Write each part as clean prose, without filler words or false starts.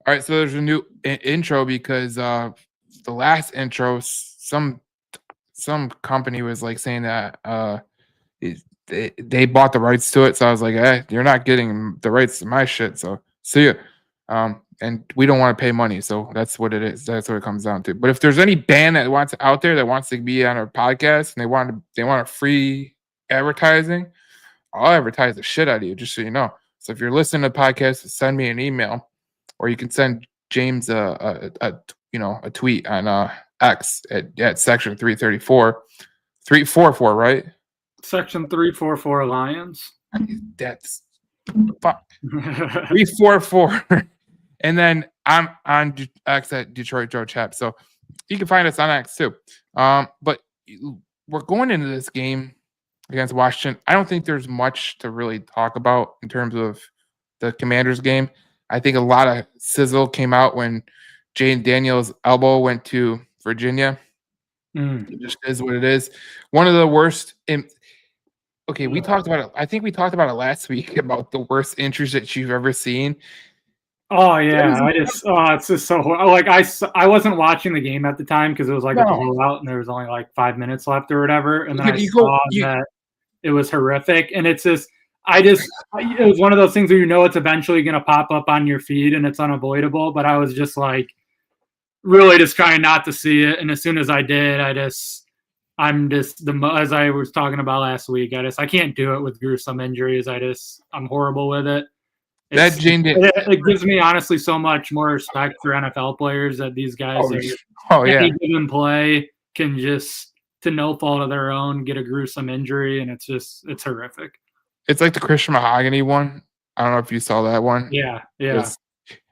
All right, so there's a new intro because the last intro, some company was like saying that they bought the rights to it. So I was like, hey, you're not getting the rights to my shit. So see ya. And we don't want to pay money, so that's what it is. That's what it comes down to. But if there's any band that wants out there that wants to be on our podcast and they want a free advertising, I'll advertise the shit out of you, just so you know. So if you're listening to the podcast, send me an email, or you can send James a tweet on X at section 334, 344, right? Section 344 Lions. That's fuck 344. And then I'm on X at Detroit Joe Chap. So you can find us on X too. But we're going into this game against Washington. I don't think there's much to really talk about in terms of the Commanders game. I think a lot of sizzle came out when Jane Daniels' elbow went to Virginia. It just is what it is. One of the worst. We talked about it. I think we talked about it last week about the worst injuries that you've ever seen. Oh yeah, it's just so like I wasn't watching the game at the time because it was like a blowout and there was only like 5 minutes left or whatever, and then I saw that it was horrific, and it's just it was one of those things where it's eventually going to pop up on your feed and it's unavoidable, but I was just like really just trying not to see it, and as soon as I did, as I was talking about last week, I can't do it with gruesome injuries. I'm horrible with it. It gives me honestly so much more respect for NFL players that these guys any given play can just to no fault of their own get a gruesome injury, and it's horrific. It's like the Christian Mahogany one. I don't know if you saw that one. Yeah.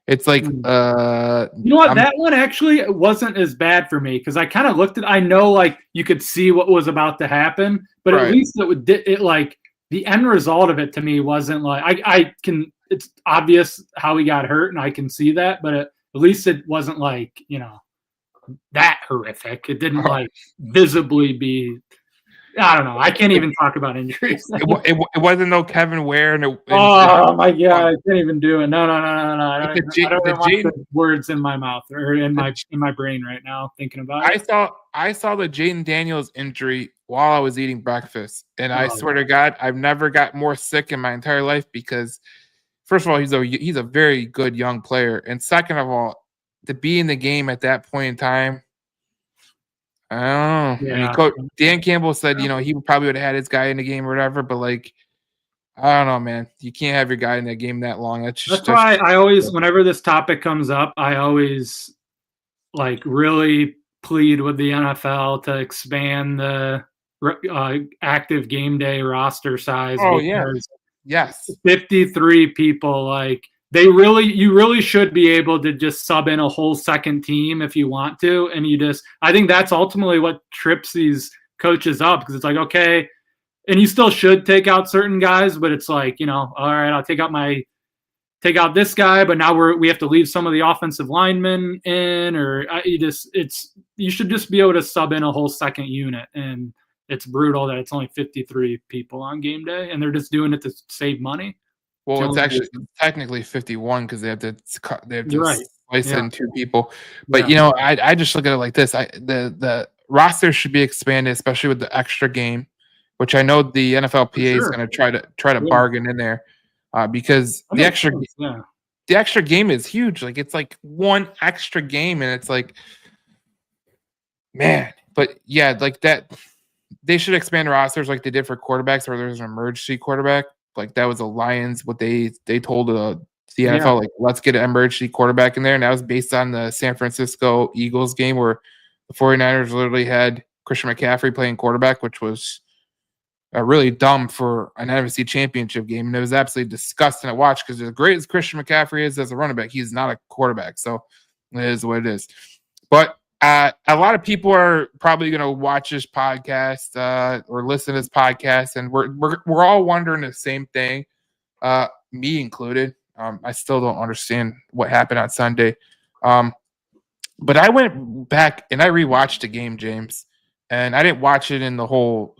It's like that one actually wasn't as bad for me because I kind of looked at. I know like you could see what was about to happen, but at least it like the end result of it to me wasn't like I can. It's obvious how he got hurt, and I can see that, but at least it wasn't like, that horrific. It didn't like visibly be, I don't know. I can't even talk about injuries. It wasn't no Kevin Ware. Oh my God. I can't even do it. No. I don't want the words in my mouth or in my brain right now thinking about it. I saw the Jaden Daniels injury while I was eating breakfast, and I swear to God, I've never got more sick in my entire life because first of all, he's a very good young player, and second of all, to be in the game at that point in time, I don't know. Yeah. I mean, Dan Campbell said he probably would have had his guy in the game or whatever, but like, I don't know, man. You can't have your guy in that game that long. That's why I always, whenever this topic comes up, I always like really plead with the NFL to expand the active game day roster size. Oh yeah. Yes. 53 people, like you really should be able to just sub in a whole second team if you want to. And I think that's ultimately what trips these coaches up because it's like, okay, and you still should take out certain guys, but it's like, all right, I'll take out this guy, but now we have to leave some of the offensive linemen in, or you should just be able to sub in a whole second unit. And it's brutal that it's only 53 people on game day, and they're just doing it to save money. Well, it's actually technically 51 because they have to slice in two people. But I just look at it like this: the roster should be expanded, especially with the extra game, which I know the NFLPA is going to try to bargain in there because the extra game is huge. Like it's like one extra game, and it's like, man. But yeah, like that. They should expand rosters like they did for quarterbacks, where there's an emergency quarterback. Like that was the Lions. What they told the NFL, like let's get an emergency quarterback in there, and that was based on the San Francisco Eagles game where the 49ers literally had Christian McCaffrey playing quarterback, which was really dumb for an NFC Championship game, and it was absolutely disgusting to watch because as great as Christian McCaffrey is as a running back, he's not a quarterback. So it is what it is. But a lot of people are probably going to watch this podcast or listen to this podcast, and we're all wondering the same thing, me included. I still don't understand what happened on Sunday. But I went back and I rewatched the game, James, and I didn't watch it in the whole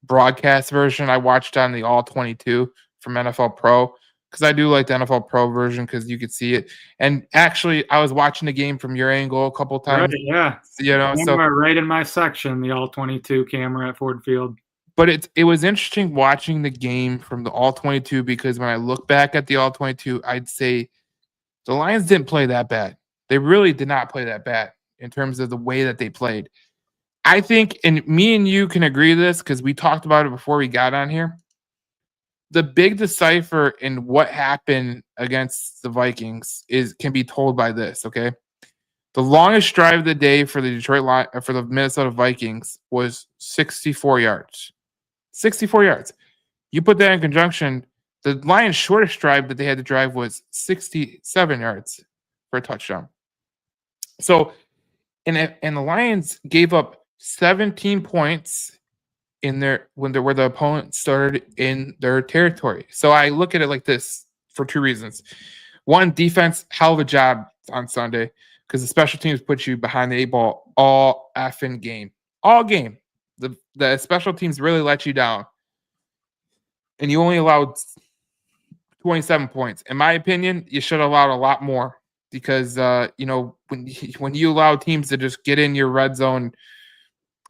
broadcast version. I watched on the All 22 from NFL Pro because I do like the NFL Pro version because you could see it. And actually, I was watching the game from your angle a couple times. Right, yeah. So right in my section, the all-22 camera at Ford Field. But it was interesting watching the game from the all-22 because when I look back at the all-22, I'd say the Lions didn't play that bad. They really did not play that bad in terms of the way that they played. I think, and me and you can agree to this because we talked about it before we got on here. The big decipher in what happened against the Vikings can be told by this, okay? The longest drive of the day for the Minnesota Vikings was 64 yards. 64 yards. You put that in conjunction, the Lions' shortest drive that they had to drive was 67 yards for a touchdown. So, and the Lions gave up 17 points where the opponent started in their territory. So I look at it like this for two reasons. One, defense, hell of a job on Sunday because the special teams put you behind the 8-ball all effing game. All game. The special teams really let you down. And you only allowed 27 points. In my opinion, you should have allowed a lot more because, when you allow teams to just get in your red zone,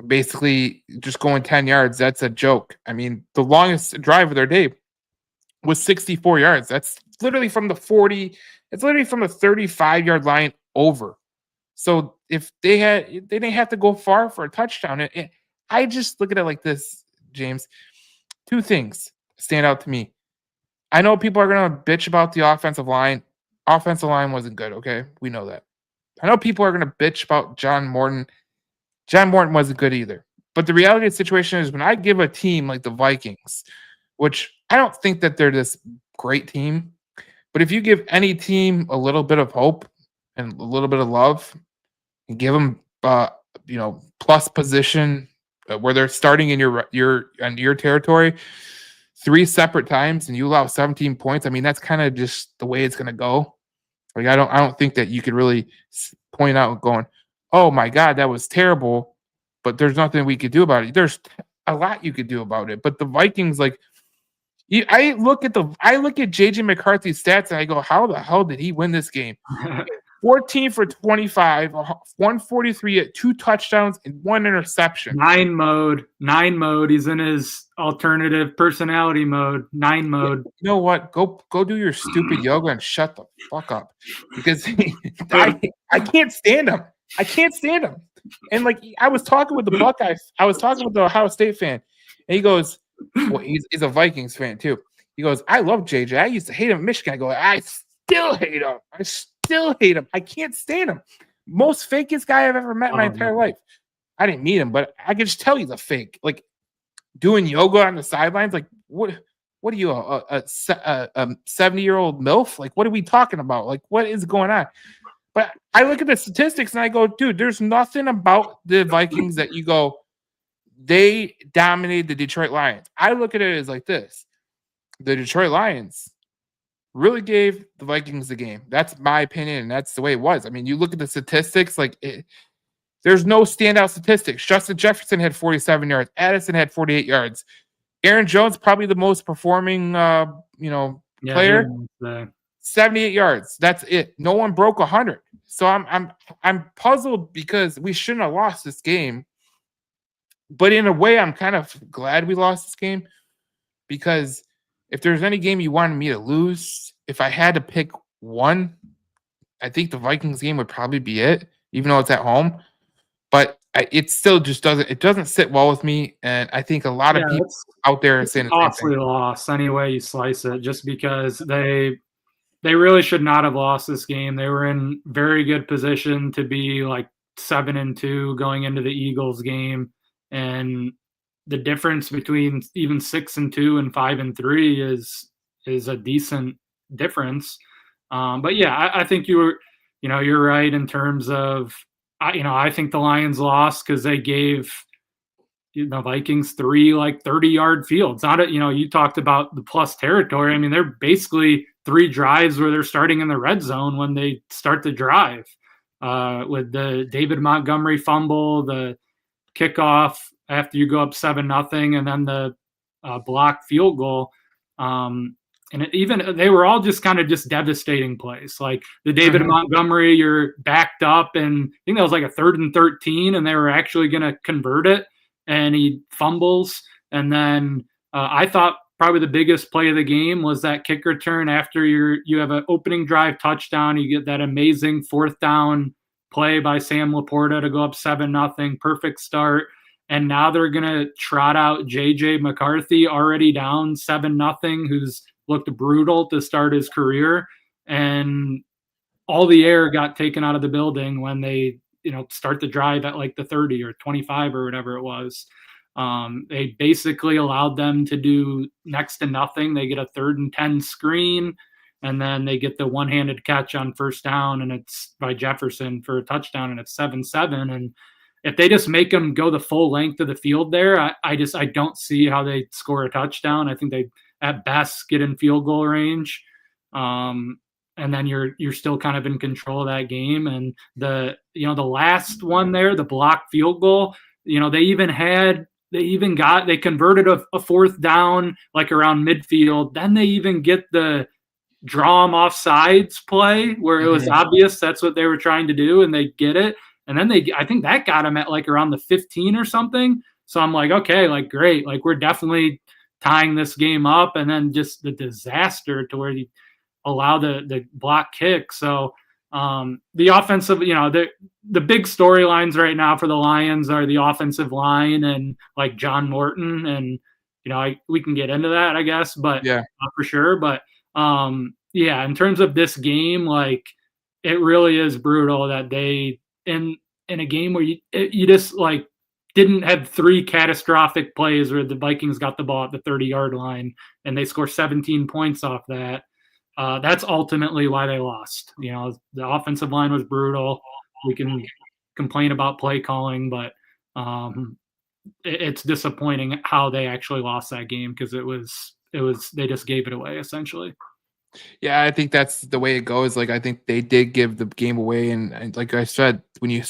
basically just going 10 yards, that's a joke. I mean, the longest drive of their day was 64 yards. That's literally from the 40. It's literally from the 35-yard line over. So if they didn't have to go far for a touchdown. I just look at it like this, James. Two things stand out to me. I know people are going to bitch about the offensive line. Offensive line wasn't good, okay? We know that. I know people are going to bitch about John Morton. John Morton wasn't good either. But the reality of the situation is when I give a team like the Vikings, which I don't think that they're this great team, but if you give any team a little bit of hope and a little bit of love and give them plus position where they're starting in your territory 3 separate times and you allow 17 points, I mean that's kind of just the way it's going to go. Like I don't think that you could really point out going, oh my God, that was terrible, but there's nothing we could do about it. There's a lot you could do about it. But the Vikings, I look at JJ McCarthy's stats and I go, how the hell did he win this game? 14 for 25, 143 at 2 touchdowns and 1 interception. 9 mode. He's in his alternative personality mode. 9 mode. You know what? Go do your stupid yoga and shut the fuck up. Because I can't stand him. And I was talking with the Buckeyes. I was talking with the Ohio State fan. And he goes, well, he's a Vikings fan too. He goes, I love JJ. I used to hate him in Michigan. I go, I still hate him. I can't stand him. Most fakest guy I've ever met in my entire life. I didn't meet him, but I could just tell he's a fake. Like doing yoga on the sidelines. Like what are you, a 70-year-old MILF? Like what are we talking about? Like what is going on? But I look at the statistics and I go, dude, there's nothing about the Vikings that you go, they dominated the Detroit Lions. I look at it as like this. The Detroit Lions really gave the Vikings the game. That's my opinion, and that's the way it was. I mean, you look at the statistics, there's no standout statistics. Justin Jefferson had 47 yards. Addison had 48 yards. Aaron Jones, probably the most performing, player. 78 yards. That's it. No one broke 100. So I'm puzzled because we shouldn't have lost this game. But in a way, I'm kind of glad we lost this game because if there's any game you wanted me to lose, if I had to pick one, I think the Vikings game would probably be it, even though it's at home. But it still just doesn't sit well with me. And I think a lot of people out there are saying it's costly loss any way you slice it, just because they really should not have lost this game. They were in very good position to be 7-2 going into the Eagles game. And the difference between even 6-2 and 5-3 is a decent difference. But yeah, I think you're right in terms of, I think the Lions lost because they gave the Vikings 3 30-yard fields. You talked about the plus territory. I mean, they're basically 3 drives where they're starting in the red zone when they start the drive, with the David Montgomery fumble, the kickoff after you go up 7-0, and then the blocked field goal. And And they were all just kind of just devastating plays. Like the David Montgomery, you're backed up, and I think that was like a 3rd and 13, and they were actually going to convert it, and he fumbles. And then I thought probably the biggest play of the game was that kick return after you have an opening drive touchdown. You get that amazing 4th down play by Sam Laporta to go up 7-0, perfect start. And now they're going to trot out J.J. McCarthy, already down 7-0, who's looked brutal to start his career. And all the air got taken out of the building when they, start the drive at like the 30 or 25 or whatever it was. They basically allowed them to do next to nothing. They get a 3rd and 10 screen, and then they get the one-handed catch on 1st down, and it's by Jefferson for a touchdown, and it's 7-7. And if they just make them go the full length of the field there, I don't see how they score a touchdown. I think they at best get in field goal range. And then you're still kind of in control of that game. And the last one there, the blocked field goal, they converted a 4th down like around midfield. Then they even get the draw them off sides play where it was obvious that's what they were trying to do, and they get it. And then I think that got them at like around the 15 or something. So I'm like, okay, like great. Like we're definitely tying this game up. And then just the disaster to where you allow the block kick. So the offensive, the big storylines right now for the Lions are the offensive line and like John Morton. And, we can get into that, I guess, but for sure. But in terms of this game, like it really is brutal that they, in a game where you just like didn't have 3 catastrophic plays where the Vikings got the ball at the 30-yard line and they score 17 points off that. That's ultimately why they lost. The offensive line was brutal. We can complain about play calling, but it's disappointing how they actually lost that game because they just gave it away essentially. Yeah, I think that's the way it goes. Like, I think they did give the game away. And like I said, when you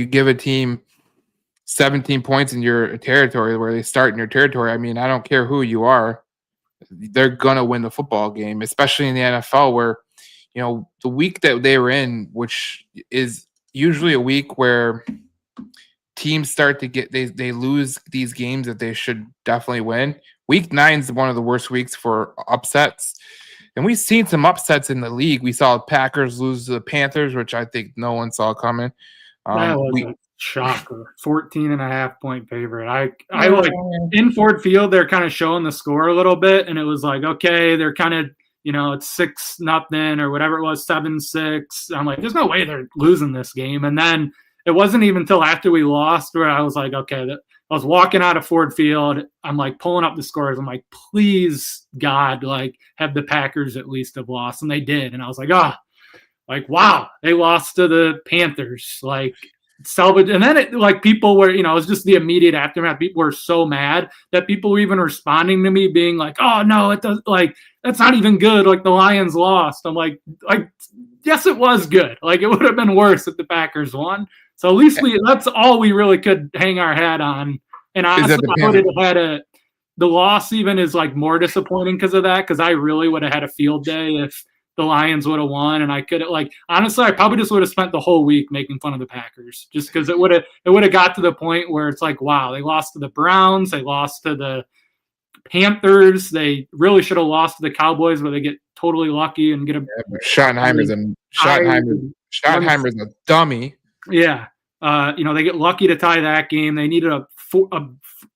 give a team 17 points in your territory where they start in your territory, I mean, I don't care who you are, they're going to win the football game, especially in the NFL where, the week that they were in, which is usually a week where teams start to they lose these games that they should definitely win. Week 9 is one of the worst weeks for upsets. And we've seen some upsets in the league. We saw Packers lose to the Panthers, which I think no one saw coming. That was a shocker. 14.5-point favorite. I like in Ford Field, they're kind of showing the score a little bit, and it was like, okay, they're kind of, it's 6-0 or whatever it was, 7-6. I'm like, there's no way they're losing this game. And then it wasn't even until after we lost where I was like, okay, I was walking out of Ford Field. I'm like pulling up the scores. I'm like, please, God, like have the Packers at least have lost. And they did. And I was like, wow, they lost to the Panthers. Like salvage. And then people were, it was just the immediate aftermath. People were so mad that people were even responding to me being like, oh no, it does that's not even good. Like the Lions lost. I'm like, yes, it was good. Like it would have been worse if the Packers won. So at least that's all we really could hang our hat on. And honestly, I would have had the loss even is like more disappointing because of that. Because I really would have had a field day if the Lions would have won, and I could honestly, I probably just would have spent the whole week making fun of the Packers, just because it would have got to the point where it's like, wow, they lost to the Browns, they lost to the Panthers, they really should have lost to the Cowboys, where they get totally lucky and get a. Schottenheimer's a dummy. Yeah. They get lucky to tie that game. They needed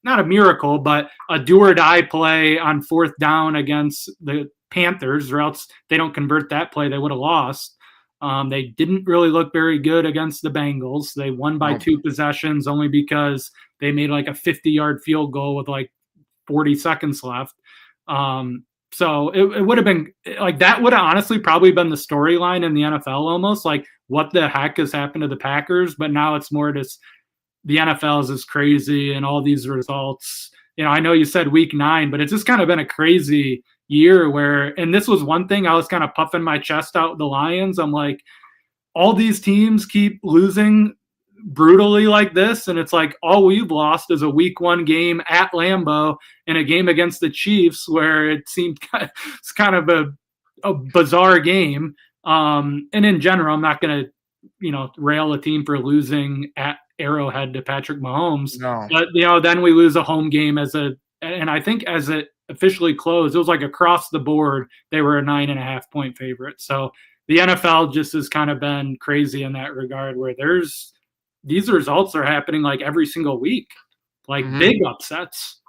not a miracle, but a do or die play on 4th down against the Panthers, or else they don't convert that play, they would have lost. They didn't really look very good against the Bengals. They won by 2 possessions only because they made like a 50-yard field goal with like 40 seconds left. So it would have been like that would have honestly probably been the storyline in the NFL almost, like what the heck has happened to the Packers. But now it's more just the NFL is just crazy and all these results. I know you said week 9, but it's just kind of been a crazy year and this was one thing I was kind of puffing my chest out with the Lions. I'm like, all these teams keep losing brutally like this, and it's like all we've lost is a week 1 game at Lambeau and a game against the Chiefs where it seemed it's kind of a bizarre game. And in general, I'm not going to rail a team for losing at Arrowhead to Patrick Mahomes. No. But then we lose a home game and I think as it officially closed, it was like across the board they were a 9.5 point favorite. So the NFL just has kind of been crazy in that regard, where these results are happening like every single week, like big upsets.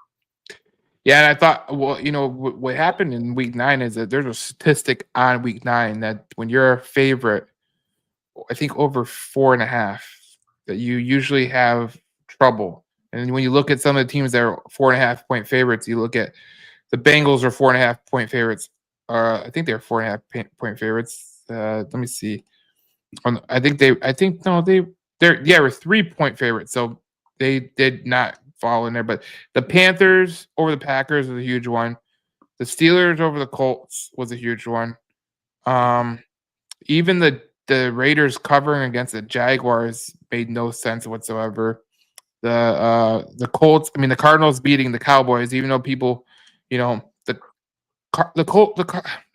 Yeah, and I thought, well, what happened in week 9 is that there's a statistic on week 9 that when you're a favorite, I think over 4.5, that you usually have trouble. And when you look at some of the teams that are 4.5 point favorites, you look at the Bengals are 4.5 point favorites. I think they're 4.5 point favorites. Let me see. They're 3 point favorites. So they did not fall in there. But the Panthers over the Packers was a huge one. The Steelers over the Colts was a huge one. Even the Raiders covering against the Jaguars made no sense whatsoever. The Colts, the Cardinals beating the Cowboys, even though people, the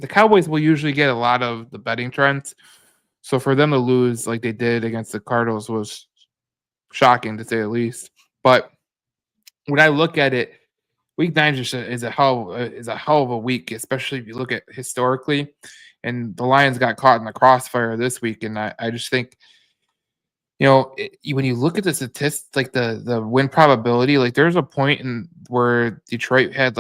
Cowboys will usually get a lot of the betting trends. So for them to lose like they did against the Cardinals was shocking, to say the least. But when I look at it, week 9 is a hell of a week, especially if you look at historically. And the Lions got caught in the crossfire this week, and I just think, when you look at the statistics, like the win probability, like there's a point where Detroit had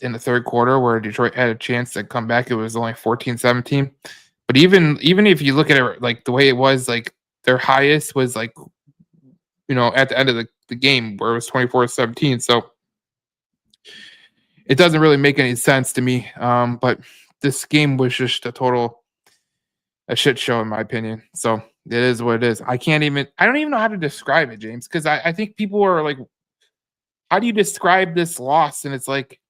in the third quarter where Detroit had a chance to come back. It was only 14-17. But even if you look at it like the way it was, like their highest was at the end of the game where it was 24-17. So it doesn't really make any sense to me. But this game was just a shit show in my opinion. So it is what it is. I don't even know how to describe it, James, because I think people are like, how do you describe this loss? And it's like,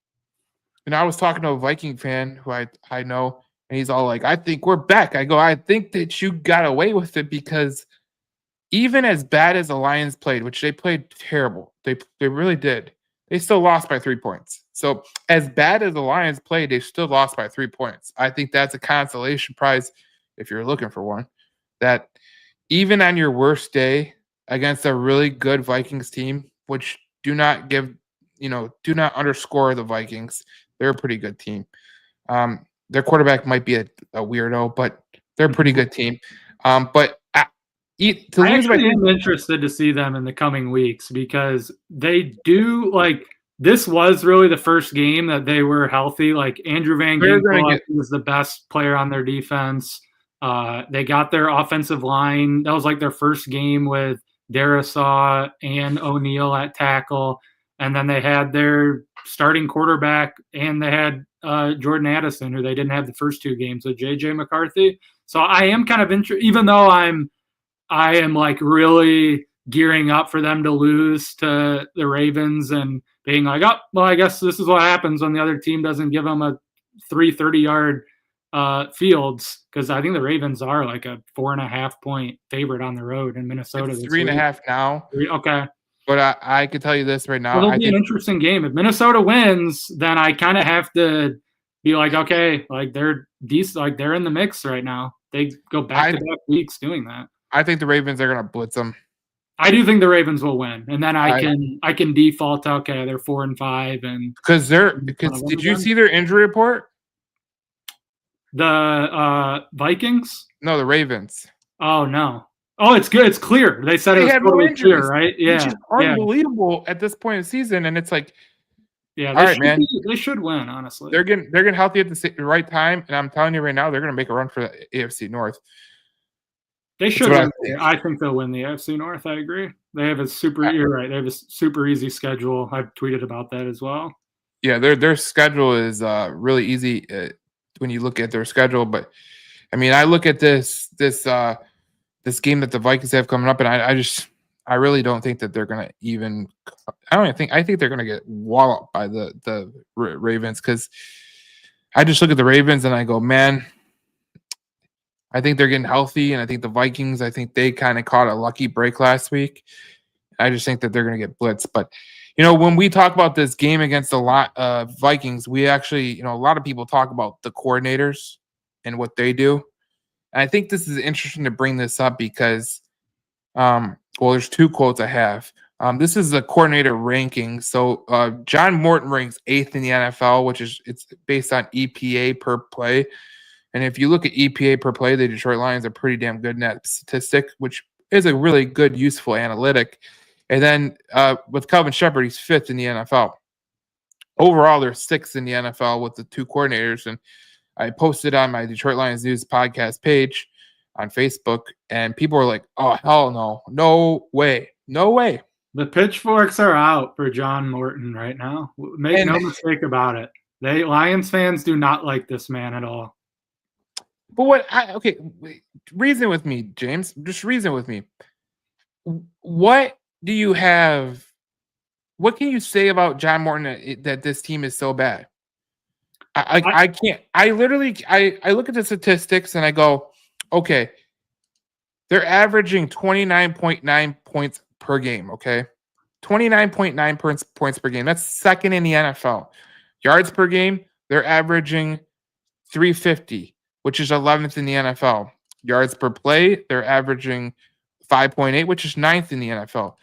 I was talking to a Viking fan who I know, and he's all like, I think we're back. I go, I think that you got away with it, because even as bad as the Lions played, which they played terrible, they really did, they still lost by 3 points. So as bad as the Lions played, they still lost by 3 points. I think that's a consolation prize if you're looking for one, that even on your worst day against a really good Vikings team, which do not underscore the Vikings. They're a pretty good team. Their quarterback might be a weirdo, but they're a pretty good team. But I actually am interested to see them in the coming weeks, because they do this was really the first game that they were healthy. Like Andrew Van Ginkel was the best player on their defense. They got their offensive line. That was like their first game with Darisaw and O'Neal at tackle. And then they had their starting quarterback, and they had Jordan Addison, who they didn't have the first 2 games with J.J. McCarthy. So I am kind of interested, even though I am like really gearing up for them to lose to the Ravens and being like, oh, well, I guess this is what happens when the other team doesn't give them a 330-yard fields, because I think the Ravens are like a 4.5 point favorite on the road in Minnesota. It's 3.5 now. Okay. But I can tell you this right now. It'll be an interesting game. If Minnesota wins, then I kind of have to be like, okay, like they're decent, like they're in the mix right now. They go back-to-back weeks doing that. I think the Ravens are going to blitz them. I do think the Ravens will win, and then I can default to, okay, they're 4-5, and because did you see their injury report? The Vikings? No, the Ravens. Oh no. Oh, it's good. It's clear. They said it was totally clear, right? Yeah. Which is unbelievable at this point in the season, and it's like, yeah, all right, man. They should win, honestly. They're getting healthy at the right time, and I'm telling you right now, they're going to make a run for the AFC North. They should win. I think they'll win the AFC North. I agree. They have you're right. They have a super easy schedule. I've tweeted about that as well. Yeah, their schedule is really easy when you look at their schedule. But I look at this game that the Vikings have coming up, and I really don't think that they're gonna even. I think they're gonna get walloped by the Ravens, because I just look at the Ravens and I go, man, I think they're getting healthy, and I think the Vikings, I think they kind of caught a lucky break last week. I just think that they're going to get blitzed. But, when we talk about this game against the Vikings, we actually, a lot of people talk about the coordinators and what they do. And I think this is interesting to bring this up because, there's two quotes I have. This is the coordinator ranking. So John Morton ranks 8th in the NFL, it's based on EPA per play. And if you look at EPA per play, the Detroit Lions are pretty damn good in that statistic, which is a really good, useful analytic. And then with Calvin Shepard, he's 5th in the NFL. Overall, they're 6th in the NFL with the two coordinators. And I posted on my Detroit Lions News podcast page on Facebook, and people were like, oh, hell no. No way. No way. The pitchforks are out for John Morton right now. Make no mistake about it. Lions fans do not like this man at all. But reason with me, James. Just reason with me. What do you have? What can you say about John Morton that this team is so bad? I can't. I look at the statistics and I go, okay, they're averaging 29.9 points per game, okay? 29.9 points per game. That's second in the NFL. Yards per game, they're averaging 350, which is 11th in the NFL. Yards per play, they're averaging 5.8, which is 9th in the NFL.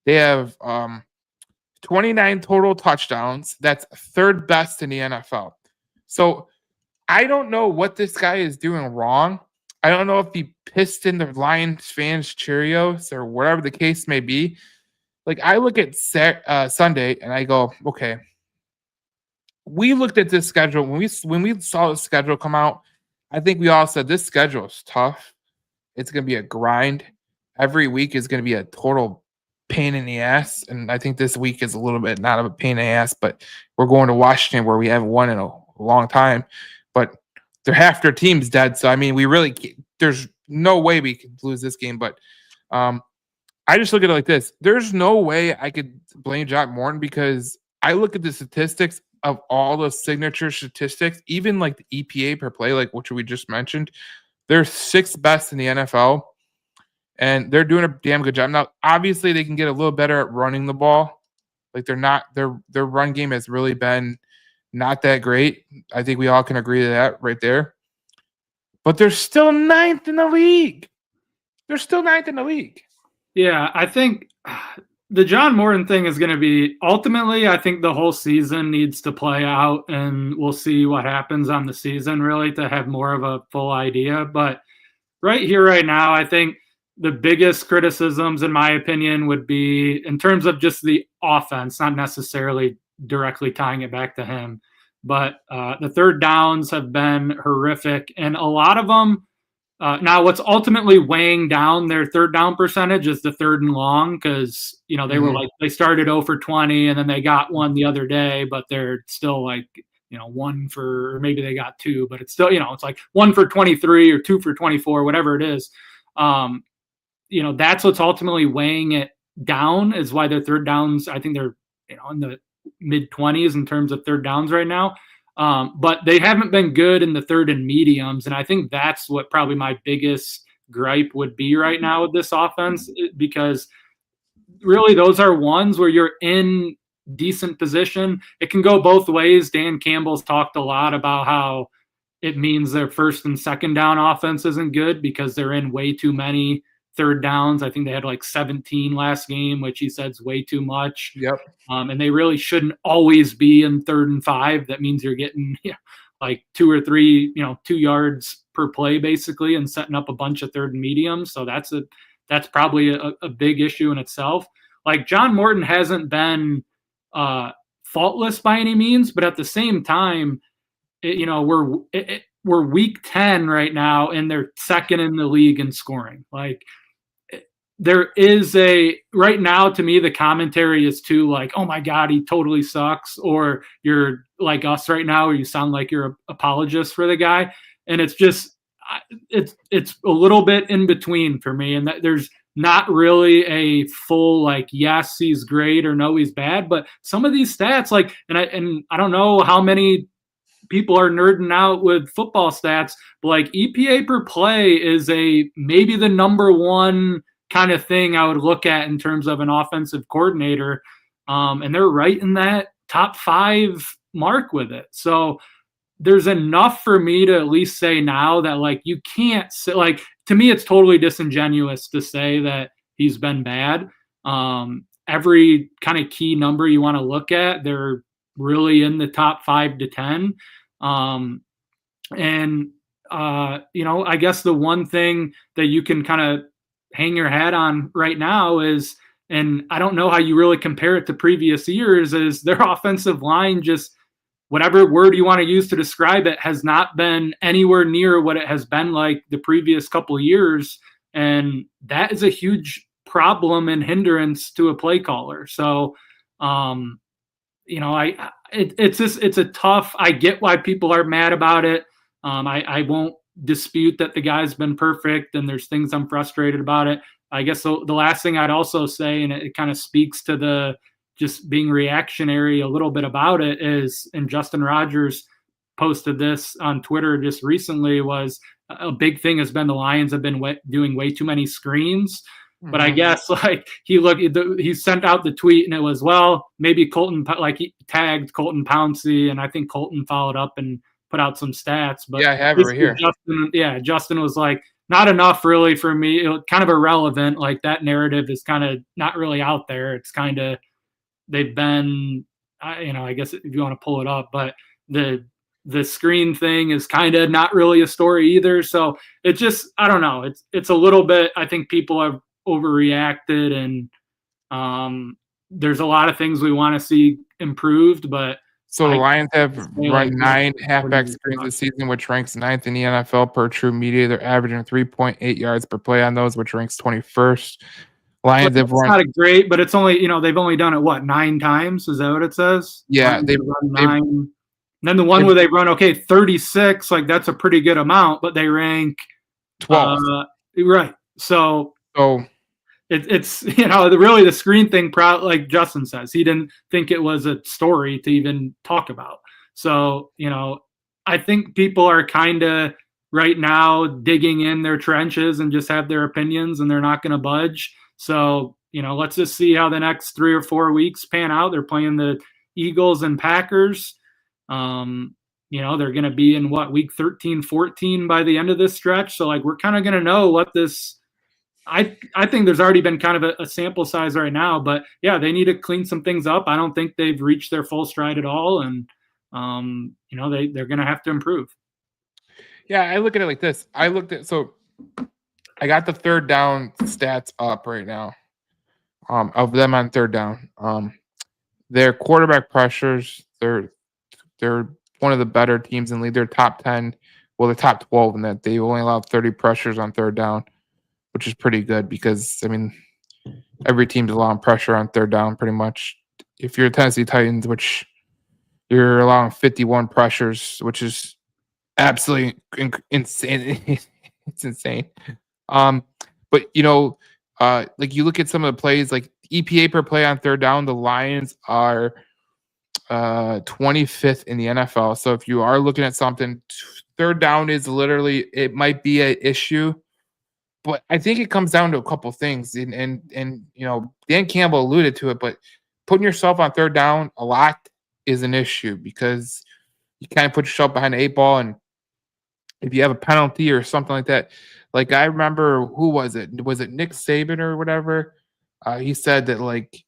They have 29 total touchdowns. That's 3rd best in the NFL. So I don't know what this guy is doing wrong. I don't know if he pissed in the Lions fans' Cheerios or whatever the case may be. Like, I look at Sunday and I go, okay, we looked at this schedule. When we saw the schedule come out, I think we all said this schedule is tough. It's going to be a grind. Every week is going to be a total pain in the ass. And I think this week is a little bit not of a pain in the ass, but we're going to Washington where we haven't won in a long time. But they're half their team's dead. So, I mean, there's no way we could lose this game. But I just look at it like this. There's no way I could blame John Morton because I look at the statistics of all the signature statistics, even like the EPA per play, like which we just mentioned. They're 6th best in the NFL, and they're doing a damn good job. Now, obviously, they can get a little better at running the ball. Like their run game has really been not that great. I think we all can agree to that right there. But they're still 9th in the league. They're still 9th in the league. Yeah, I think the John Morton thing is going to be ultimately, I think the whole season needs to play out, and we'll see what happens on the season really to have more of a full idea. But right here, right now, I think the biggest criticisms, in my opinion, would be in terms of just the offense, not necessarily directly tying it back to him. But the third downs have been horrific, and a lot of them. Now, what's ultimately weighing down their third down percentage is the 3rd and long because they were they started 0 for 20 and then they got one the other day, but they're still like 1 for, or maybe they got 2, but it's still it's like 1 for 23 or 2 for 24, whatever it is. That's what's ultimately weighing it down is why their third downs. I think they're in the mid-20s in terms of third downs right now. But they haven't been good in the 3rd and mediums. And I think that's what probably my biggest gripe would be right now with this offense, because really those are ones where you're in decent position. It can go both ways. Dan Campbell's talked a lot about how it means their 1st and 2nd down offense isn't good because they're in way too many third downs. I think they had like 17 last game, which he said is way too much. Yep. And they really shouldn't always be in 3rd and 5. That means you're getting like 2 or 3, 2 yards per play basically, and setting up a bunch of 3rd and mediums. So that's probably a big issue in itself. Like John Morton hasn't been faultless by any means, but at the same time, we're week 10 right now, and they're 2nd in the league in scoring. Like there is right now, to me, the commentary is too like, oh my God, he totally sucks. Or you're like us right now, where you sound like you're an apologist for the guy. And it's just, it's a little bit in between for me. And there's not really a full, like, yes, he's great or no, he's bad. But some of these stats, like, and I don't know how many people are nerding out with football stats, but like EPA per play is maybe the number one kind of thing I would look at in terms of an offensive coordinator. And they're right in that top 5 mark with it. So there's enough for me to at least say now that like you can't say, like, to me it's totally disingenuous to say that he's been bad. Every kind of key number you want to look at, they're really in the top 5 to 10. I guess the one thing that you can kind of hang your hat on right now is, and I don't know how you really compare it to previous years, is their offensive line, just whatever word you want to use to describe it, has not been anywhere near what it has been like the previous couple of years. And that is a huge problem and hindrance to a play caller. So, it's a tough, I get why people are mad about it. I won't dispute that the guy's been perfect and there's things I'm frustrated about it. I guess the last thing I'd also say, and it kind of speaks to the just being reactionary a little bit about it, is, and Justin Rogers posted this on Twitter just recently, was a big thing has been the Lions have been doing way too many screens. But I guess like he sent out the tweet and it was, well, maybe Colton, like he tagged Colton Pouncey, and I think Colton followed up and put out some stats. But yeah, I have it right here. Justin was like, not enough really for me. It was kind of irrelevant. Like that narrative is kind of not really out there. It's kind of, they've been, I guess if you want to pull it up, but the screen thing is kind of not really a story either. So it just, I don't know. It's a little bit, I think people have overreacted, and there's a lot of things we want to see improved, but so the Lions have run 9 halfback screens this season, which ranks 9th in the NFL per True Media. They're averaging 3.8 yards per play on those, which ranks 21st. Lions have run, not great, but it's only, they've only done it 9 times. Is that what it says? Yeah, they've run 9. And then the one where they run 36, like that's a pretty good amount, but they rank 12th. Right. So it's really the screen thing, like Justin says, he didn't think it was a story to even talk about. So, I think people are kind of right now digging in their trenches and just have their opinions, and they're not going to budge. So, let's just see how the next 3 or 4 weeks pan out. They're playing the Eagles and Packers. They're going to be in week 13, 14 by the end of this stretch. So like, we're kind of going to know what this, I think there's already been kind of a sample size right now, but yeah, they need to clean some things up. I don't think they've reached their full stride at all. And, they're going to have to improve. Yeah. I look at it like this. So I got the third down stats up right now, of them on third down. Their quarterback pressures, they're one of the better teams in the league. They're top 10. Well, they're top 12 in that they only allowed 30 pressures on third down, which is pretty good because, every team's allowing pressure on third down pretty much. If you're Tennessee Titans, which you're allowing 51 pressures, which is absolutely insane. It's insane. But, like you look at some of the plays, like EPA per play on third down, the Lions are 25th in the NFL. So if you are looking at something, third down is literally, it might be an issue. But I think it comes down to a couple things, and Dan Campbell alluded to it, but putting yourself on third down a lot is an issue because you kind of put yourself behind the 8 ball, and if you have a penalty or something like that, like I remember, who was it? Was it Nick Saban or whatever? He said that like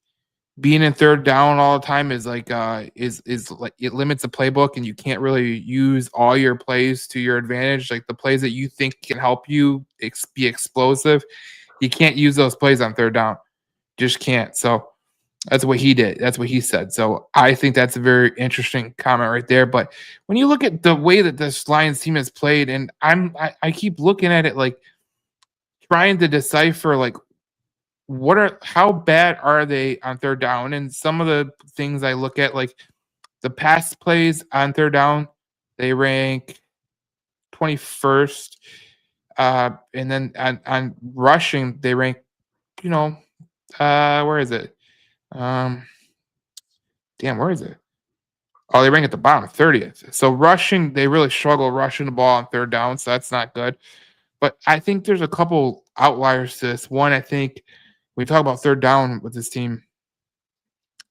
being in third down all the time is like is like it limits the playbook, and you can't really use all your plays to your advantage. Like the plays that you think can help you be explosive, you can't use those plays on third down. Just can't. So that's what he did. That's what he said. So I think that's a very interesting comment right there. But when you look at the way that this Lions team has played, and I keep looking at it like trying to decipher like how bad are they on third down? And some of the things I look at, like the pass plays on third down, they rank 21st. And then on rushing, they rank, where is it? Where is it? Oh, they rank at the bottom, 30th. So rushing, they really struggle rushing the ball on third down, so that's not good. But I think there's a couple outliers to this. One, I think we talk about third down with this team.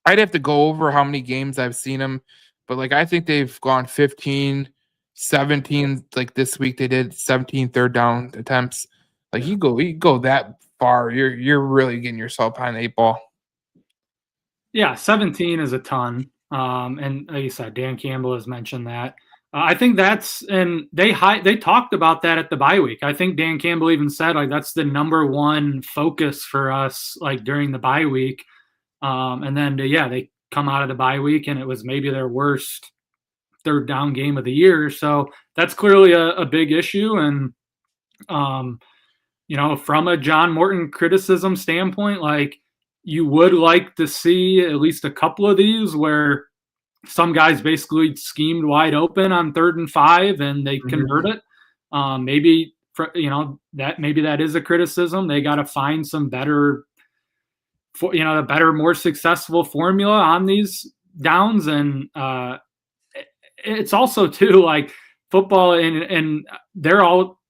I'd have to go over how many games I've seen them, but like I think they've gone 15, 17. Like this week, they did 17 third down attempts. Like you go that far, you're really getting yourself behind the 8 ball. Yeah, 17 is a ton. And like you said, Dan Campbell has mentioned that. I think and they talked about that at the bye week. I think Dan Campbell even said like that's the number one focus for us like during the bye week. And then they come out of the bye week and it was maybe their worst third down game of the year. So that's clearly a big issue. And from a John Morton criticism standpoint, like you would like to see at least a couple of these where some guys basically schemed wide open on 3rd and 5 and they convert it. Maybe that is a criticism. They got to find some better, more successful formula on these downs. And it's also too like football and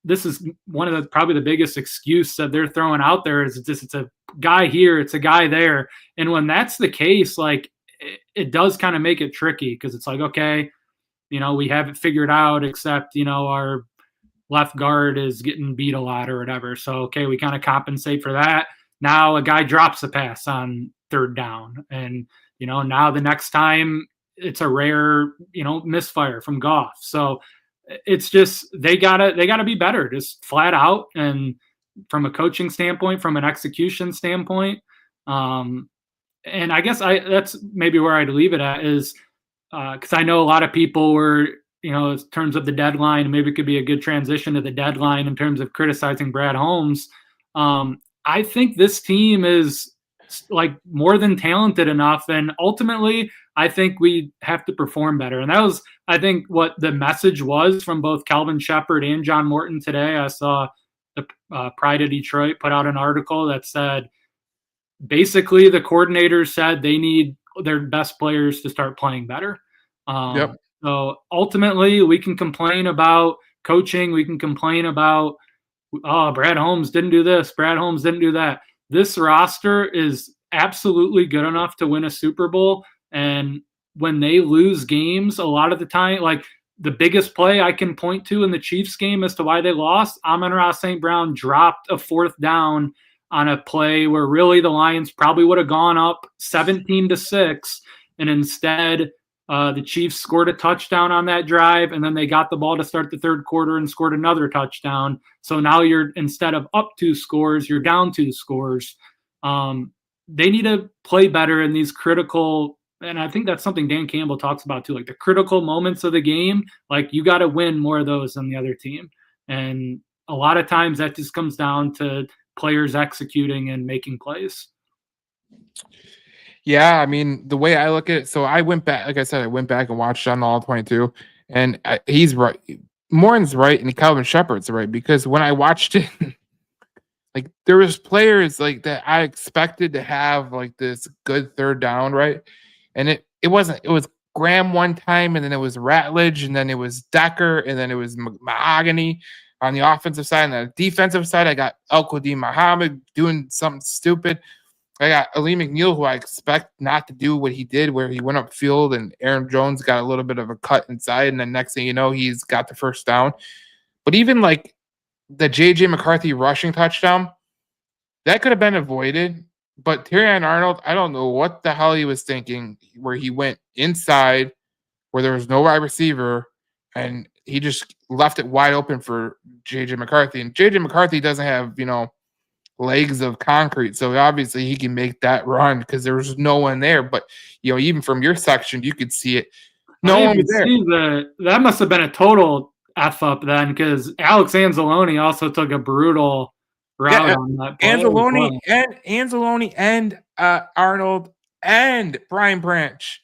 this is one of probably the biggest excuse that they're throwing out there is it's a guy here, it's a guy there. And when that's the case, like it does kind of make it tricky because it's like, okay, we have it figured out except, our left guard is getting beat a lot or whatever. So, okay, we kind of compensate for that. Now a guy drops a pass on 3rd down and, now the next time it's a rare, misfire from Goff. So it's just, they gotta be better, just flat out. And from a coaching standpoint, from an execution standpoint, and I guess that's maybe where I'd leave it at is because I know a lot of people were, in terms of the deadline, maybe it could be a good transition to the deadline in terms of criticizing Brad Holmes. I think this team is like more than talented enough. And ultimately, I think we have to perform better. And that was, I think, what the message was from both Calvin Shepard and John Morton today. I saw the Pride of Detroit put out an article that said, basically, the coordinators said they need their best players to start playing better. So ultimately, we can complain about coaching. We can complain about, Brad Holmes didn't do this. Brad Holmes didn't do that. This roster is absolutely good enough to win a Super Bowl. And when they lose games, a lot of the time, like the biggest play I can point to in the Chiefs game as to why they lost, Amon-Ra St. Brown dropped a 4th down on a play where really the Lions probably would have gone up 17-6. And instead, the Chiefs scored a touchdown on that drive, and then they got the ball to start the 3rd quarter and scored another touchdown. So now you're, instead of up 2 scores, you're down 2 scores. They need to play better in these critical, and I think that's something Dan Campbell talks about too, like the critical moments of the game. Like you got to win more of those than the other team. And a lot of times that just comes down to players executing and making plays. Yeah, I mean, the way I look at it, so I went back, like I said, I went back and watched on all 22, and he's right. Morin's right, and Calvin Shepard's right, because when I watched it, like there was players like that I expected to have like this good 3rd down, right? And it wasn't. It was Graham one time, and then it was Ratledge, and then it was Decker, and then it was Mahogany on the offensive side. And the defensive side, I got El-Quadin Muhammad doing something stupid. I got Ali McNeil, who I expect not to do what he did, where he went upfield and Aaron Jones got a little bit of a cut inside, and then next thing you know, he's got the 1st down. But even like the J.J. McCarthy rushing touchdown, that could have been avoided. But Terrion Arnold, I don't know what the hell he was thinking, where he went inside where there was no wide receiver, and he just left it wide open for J.J. McCarthy. And J.J. McCarthy doesn't have, legs of concrete, so obviously he can make that run because there was no one there. But even from your section, you could see it. No one was there. That must have been a total F up then, because Alex Anzalone also took a brutal route on that play. Anzalone and Arnold and Brian Branch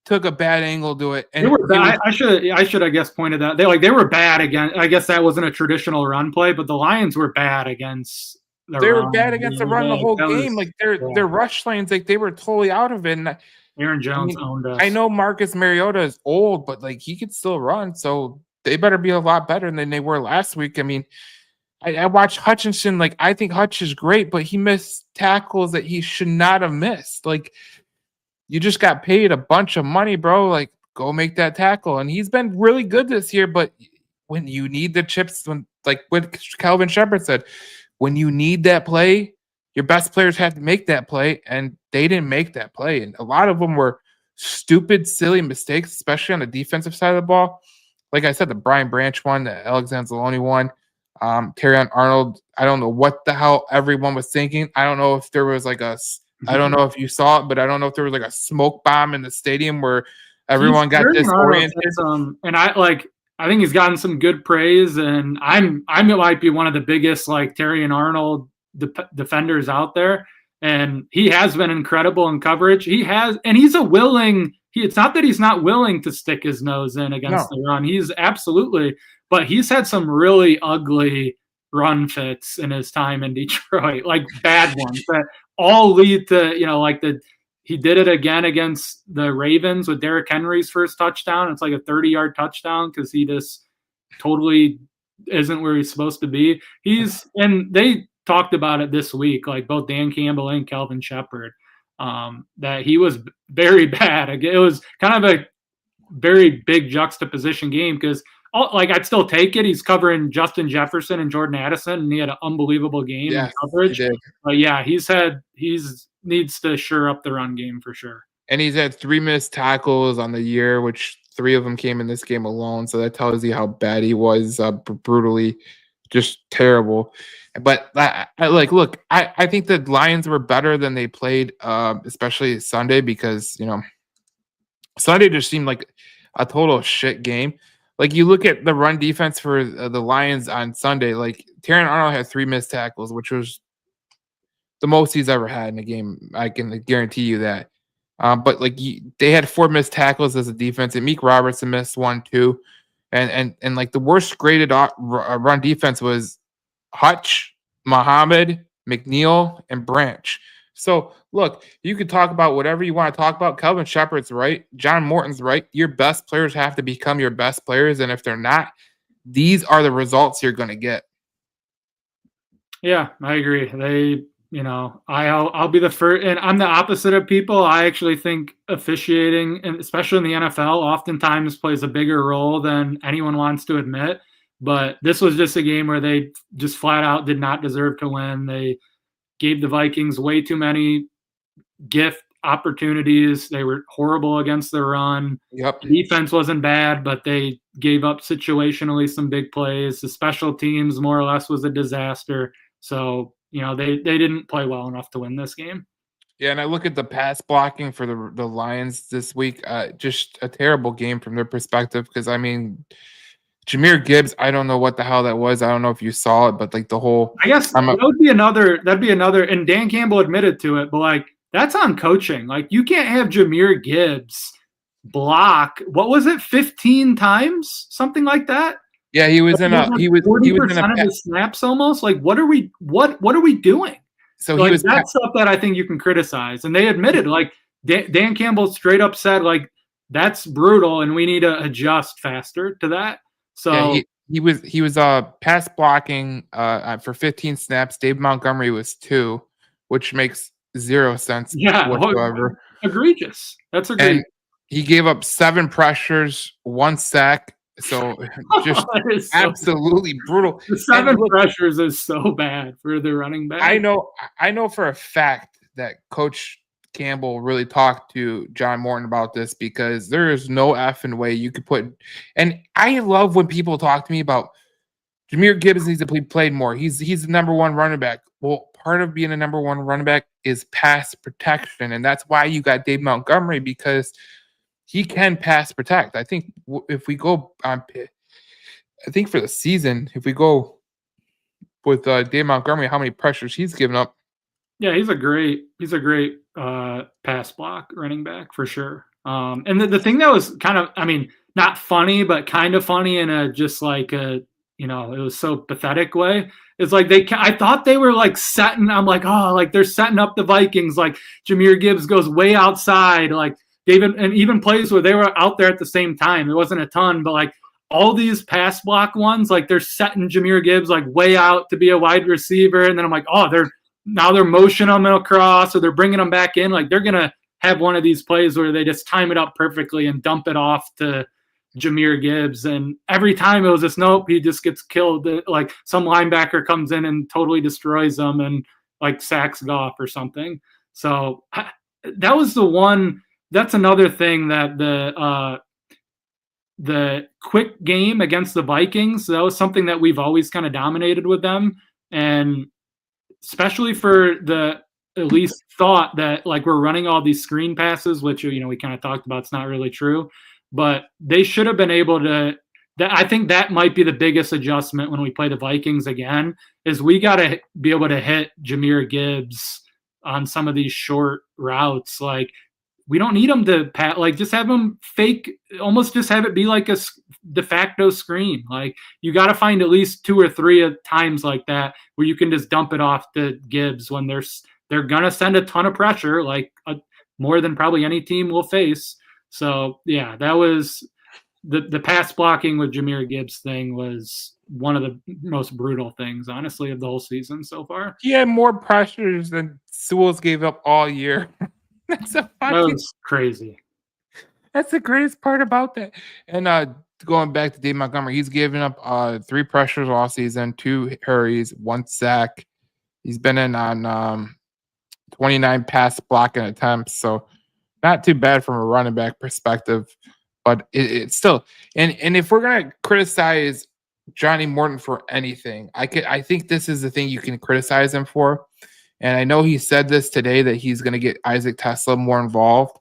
took a bad angle to it. And I should I guess pointed that they were bad again. I guess that wasn't a traditional run play, but the Lions were bad against. They were bad against the run the whole game. Like their rush lanes, like they were totally out of it. And Aaron Jones owned us. I know Marcus Mariota is old, but like he could still run, so they better be a lot better than they were last week. I mean, I watched Hutchinson. Like, I think Hutch is great, but he missed tackles that he should not have missed. Like, you just got paid a bunch of money, bro. Like, go make that tackle. And he's been really good this year, but when you need the chips, when like what Calvin Shepard said, when you need that play, your best players have to make that play, and they didn't make that play. And a lot of them were stupid, silly mistakes, especially on the defensive side of the ball. Like I said, the Brian Branch one, the Alexander Zaloni one, Terrion Arnold. I don't know what the hell everyone was thinking. I don't know if there was like I don't know if you saw it, but I don't know if there was like a smoke bomb in the stadium where everyone got disoriented. And I think he's gotten some good praise, and I might be one of the biggest like Terrion Arnold defenders out there, and he has been incredible in coverage. He's a willing. It's not that he's not willing to stick his nose in against the run. He's absolutely, but he's had some really ugly run fits in his time in Detroit, like bad ones that all lead to, he did it again against the Ravens with Derrick Henry's first touchdown. It's like a 30-yard touchdown because he just totally isn't where he's supposed to be. And they talked about it this week, like both Dan Campbell and Calvin Shepard, that he was very bad. It was kind of a very big juxtaposition game because I'd still take it. He's covering Justin Jefferson and Jordan Addison, and he had an unbelievable game in coverage. But yeah, he's needs to shore up the run game for sure. And he's had 3 missed tackles on the year, which 3 of them came in this game alone. So that tells you how bad he was, brutally, just terrible. But I think the Lions were better than they played, especially Sunday, because Sunday just seemed like a total shit game. Like, you look at the run defense for the Lions on Sunday, like Terrion Arnold had 3 missed tackles, which was the most he's ever had in a game. I can guarantee you that. But they had 4 missed tackles as a defense, and Meek Robertson missed 1 too. And like the worst graded run defense was Hutch, Muhammad, McNeil, and Branch. So look, you can talk about whatever you want to talk about. Calvin Shepard's right. John Morton's right. Your best players have to become your best players, and if they're not, these are the results you're going to get. Yeah, I agree. I'll be the first, and I'm the opposite of people. I actually think officiating, and especially in the NFL, oftentimes plays a bigger role than anyone wants to admit. But this was just a game where they just flat out did not deserve to win. They gave the Vikings way too many gift opportunities. They were horrible against the run. Yep. The defense wasn't bad, but they gave up situationally some big plays. The special teams more or less was a disaster. So, they didn't play well enough to win this game. Yeah, and I look at the pass blocking for the Lions this week, just a terrible game from their perspective, because, Jahmyr Gibbs, I don't know what the hell that was. I don't know if you saw it, but the whole – I guess that'd be another – and Dan Campbell admitted to it, but, that's on coaching. You can't have Jahmyr Gibbs block, what was it, 15 times? Something like that? Yeah, he was in a 40% of his snaps almost. What are we doing? So that's stuff that I think you can criticize. And they admitted, Dan Campbell straight up said, that's brutal, and we need to adjust faster to that. So yeah, he was pass blocking for 15 snaps. Dave Montgomery was 2, which makes 0 sense whatsoever. Egregious. That's egregious. And he gave up 7 pressures, 1 sack. So just absolutely brutal. The 7 pressures is so bad for the running back. I know for a fact that Coach Campbell really talked to John Morton about this, because there is no effing way you could put. And I love when people talk to me about Jahmyr Gibbs needs to be played more. He's the number 1 running back. Well, part of being a number 1 running back is pass protection, and that's why you got Dave Montgomery, because he can pass protect. I think if we go on, I think for the season, if we go with Dave Montgomery, how many pressures he's given up. Yeah, he's a great pass block running back for sure. And the thing that was kind of, not funny, but kind of funny in a just it was so pathetic way. It's I thought they were setting. I'm they're setting up the Vikings. Jahmyr Gibbs goes way outside. even plays where they were out there at the same time. It wasn't a ton, but like all these pass block ones, like they're setting Jahmyr Gibbs like way out to be a wide receiver, and then I'm like, oh, they're motioning them across, or they're bringing them back in. Like they're gonna have one of these plays where they just time it up perfectly and dump it off to Jahmyr Gibbs, and every time it was just nope, he just gets killed. Like some linebacker comes in and totally destroys them and like sacks Goff or something. So that was the one. That's another thing that the quick game against the Vikings, that was something that we've always kind of dominated with them, and especially for the at least thought that like we're running all these screen passes, which we kind of talked about. It's not really true. But they should have been able to. I think that might be the biggest adjustment when we play the Vikings again. Is we got to be able to hit Jahmyr Gibbs on some of these short routes. Like we don't need them to like just have them fake. Almost just have it be like a de facto screen. Like you got to find at least 2 or 3 times like that where you can just dump it off to Gibbs when they're gonna send a ton of pressure, like more than probably any team will face. So yeah, that was the pass blocking with Jahmyr Gibbs thing was one of the most brutal things, honestly, of the whole season so far. He had more pressures than Sewell's gave up all year. That was crazy. That's the greatest part about that. And going back to Dave Montgomery, he's given up 3 pressures all season, 2 hurries, 1 sack. He's been in on 29 pass blocking attempts, so not too bad from a running back perspective, but it's still. And if we're gonna criticize Johnny Morton for anything, I think this is the thing you can criticize him for. And I know he said this today that he's gonna get Isaac Tesla more involved,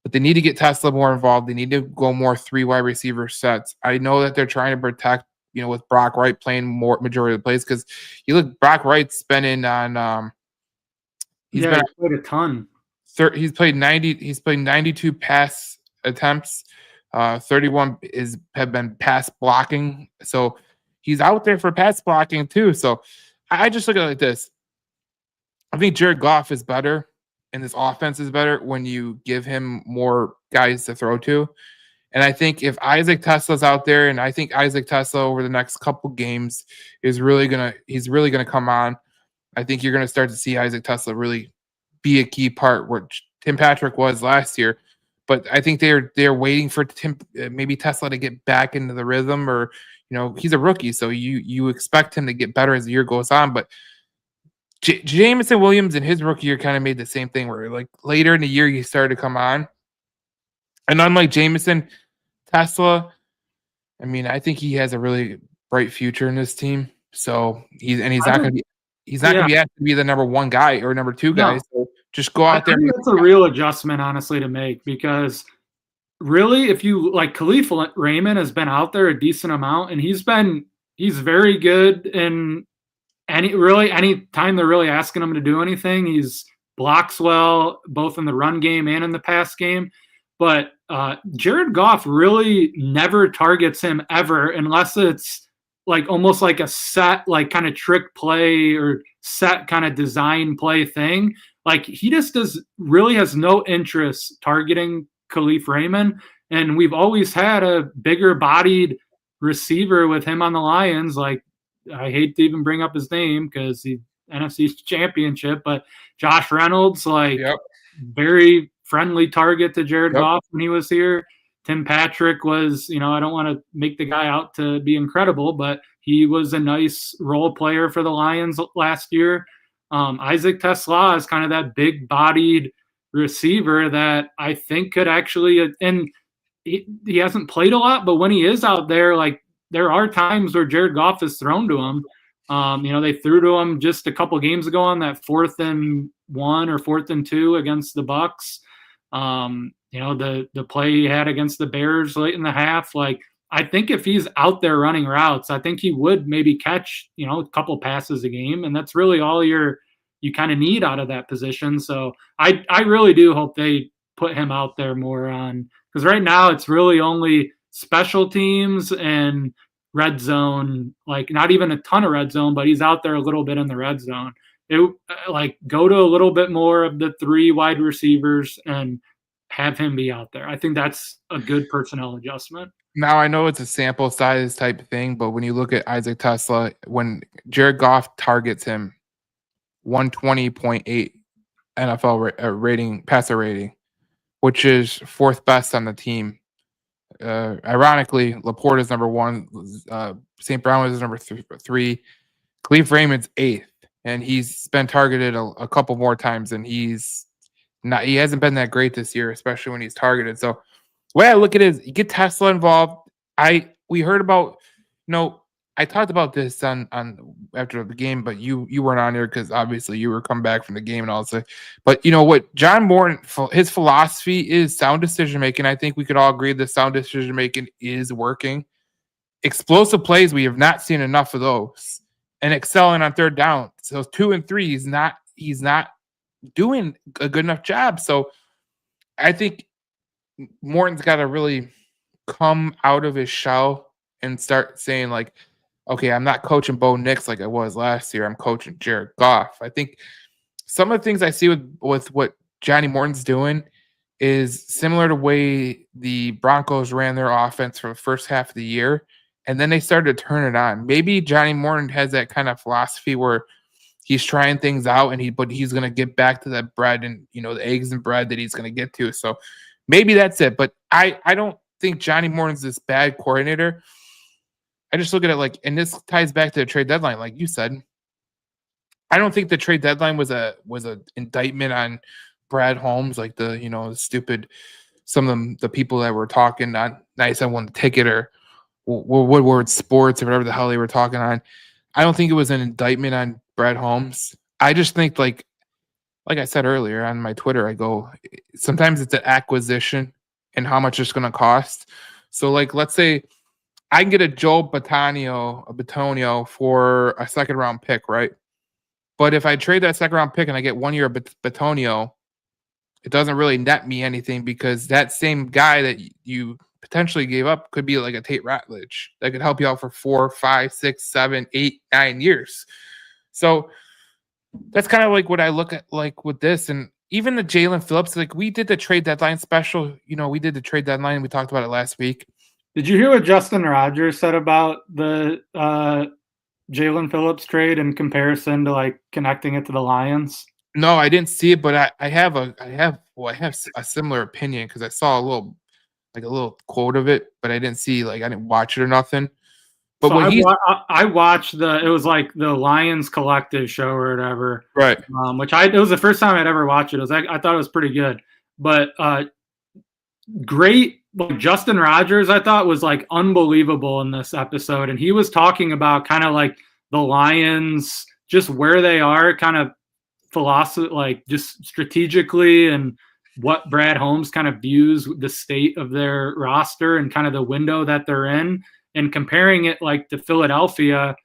but they need to get Tesla more involved. They need to go more 3 wide receiver sets. I know that they're trying to protect, with Brock Wright playing more majority of the plays, because you look, Brock Wright's been in on. He's played a ton. He's played 90. He's played 92 pass attempts. 31 have been pass blocking. So he's out there for pass blocking too. So I just look at it like this. I think Jared Goff is better, and this offense is better when you give him more guys to throw to. And I think if Isaac Tesla's out there, and I think Isaac Tesla over the next couple games he's really gonna come on. I think you're gonna start to see Isaac Tesla really be a key part where Tim Patrick was last year. But I think they're waiting for maybe Tesla to get back into the rhythm, or he's a rookie, so you expect him to get better as the year goes on. But Jameson Williams in his rookie year kind of made the same thing where like later in the year he started to come on. And unlike Jameson, Tesla, I mean, I think he has a really bright future in this team. So he's not going to be asked to be the number 1 guy or number 2 guy. No. So just go out there. I think that's a real adjustment, honestly, to make, because really, if you like, Khalif Raymond has been out there a decent amount, and he's very good in any time they're really asking him to do anything. He's blocks well, both in the run game and in the pass game. But Jared Goff really never targets him ever, unless it's like almost like a set, like kind of trick play or set kind of design play thing. Like he just really has no interest targeting Khalif Raymond. And we've always had a bigger bodied receiver with him on the Lions. Like, I hate to even bring up his name because he NFC championship, but Josh Reynolds, very friendly target to Jared Goff when he was here. Tim Patrick was, I don't want to make the guy out to be incredible, but he was a nice role player for the Lions last year. Isaac Tesla is kind of that big-bodied receiver that I think could actually, and he hasn't played a lot, but when he is out there, like there are times where Jared Goff has thrown to him. They threw to him just a couple games ago on that 4th and 1 or 4th and 2 against the Bucks. The play he had against the Bears late in the half, like I think if he's out there running routes, I think he would maybe catch, a couple passes a game. And that's really all you kind of need out of that position. So I really do hope they put him out there more on, because right now it's really only special teams and red zone, like not even a ton of red zone, but he's out there a little bit in the red zone. It like go to a little bit more of the 3 wide receivers and have him be out there. I think that's a good personnel adjustment. Now, I know it's a sample size type thing, but when you look at Isaac Tesla, when Jared Goff targets him, 120.8 NFL rating, passer rating, which is fourth best on the team. Ironically, Laporte is number one. St. Brown is number three. Khalif Raymond's eighth, and he's been targeted a couple more times, and he hasn't been that great this year, especially when he's targeted. So the way I look at it is you get Tesla involved. We heard about, I talked about this on after the game, but you weren't on there because obviously you were coming back from the game and all that. But you know what, John Morton, his philosophy is sound decision making. I think we could all agree that sound decision making is working. Explosive plays, we have not seen enough of those, and excelling on third down. So 2 and 3, he's not doing a good enough job. So I think Morton's got to really come out of his shell and start saying like, okay, I'm not coaching Bo Nix like I was last year. I'm coaching Jared Goff. I think some of the things I see with what Johnny Morton's doing is similar to the way the Broncos ran their offense for the first half of the year, and then they started to turn it on. Maybe Johnny Morton has that kind of philosophy where he's trying things out, but he's going to get back to that bread and the eggs and bread that he's going to get to. So maybe that's it. But I don't think Johnny Morton's this bad coordinator. I just look at it like, and this ties back to the trade deadline, like you said. I don't think the trade deadline was a indictment on Brad Holmes, like the stupid, some of the people that were talking on Nice I Won the Ticket or Woodward Sports or whatever the hell they were talking on. I don't think it was an indictment on Brad Holmes. I just think like I said earlier on my Twitter, I go, sometimes it's an acquisition and how much it's going to cost. So like, let's say I can get a Joe Bitonio for a second round pick, right? But if I trade that second round pick and I get 1 year of Bitonio, it doesn't really net me anything because that same guy that you potentially gave up could be like a Tate Ratledge that could help you out for 4, 5, 6, 7, 8, 9 years. So that's kind of like what I look at like with this. And even the Jalen Phillips, like we did the trade deadline special, we did the trade deadline. We talked about it last week. Did you hear what Justin Rogers said about the Jalen Phillips trade in comparison to like connecting it to the Lions? No, I didn't see it, but I have a similar opinion because I saw a little quote of it, but I didn't watch it or nothing. But so I watched it was like the Lions Collective show or whatever, right? It was the first time I'd ever watched it. I thought it was pretty good, but great. Like Justin Rogers, I thought was like unbelievable in this episode, and he was talking about kind of like the Lions, just where they are, kind of philosophy, like just strategically, and what Brad Holmes kind of views the state of their roster and kind of the window that they're in, and comparing it like to Philadelphia,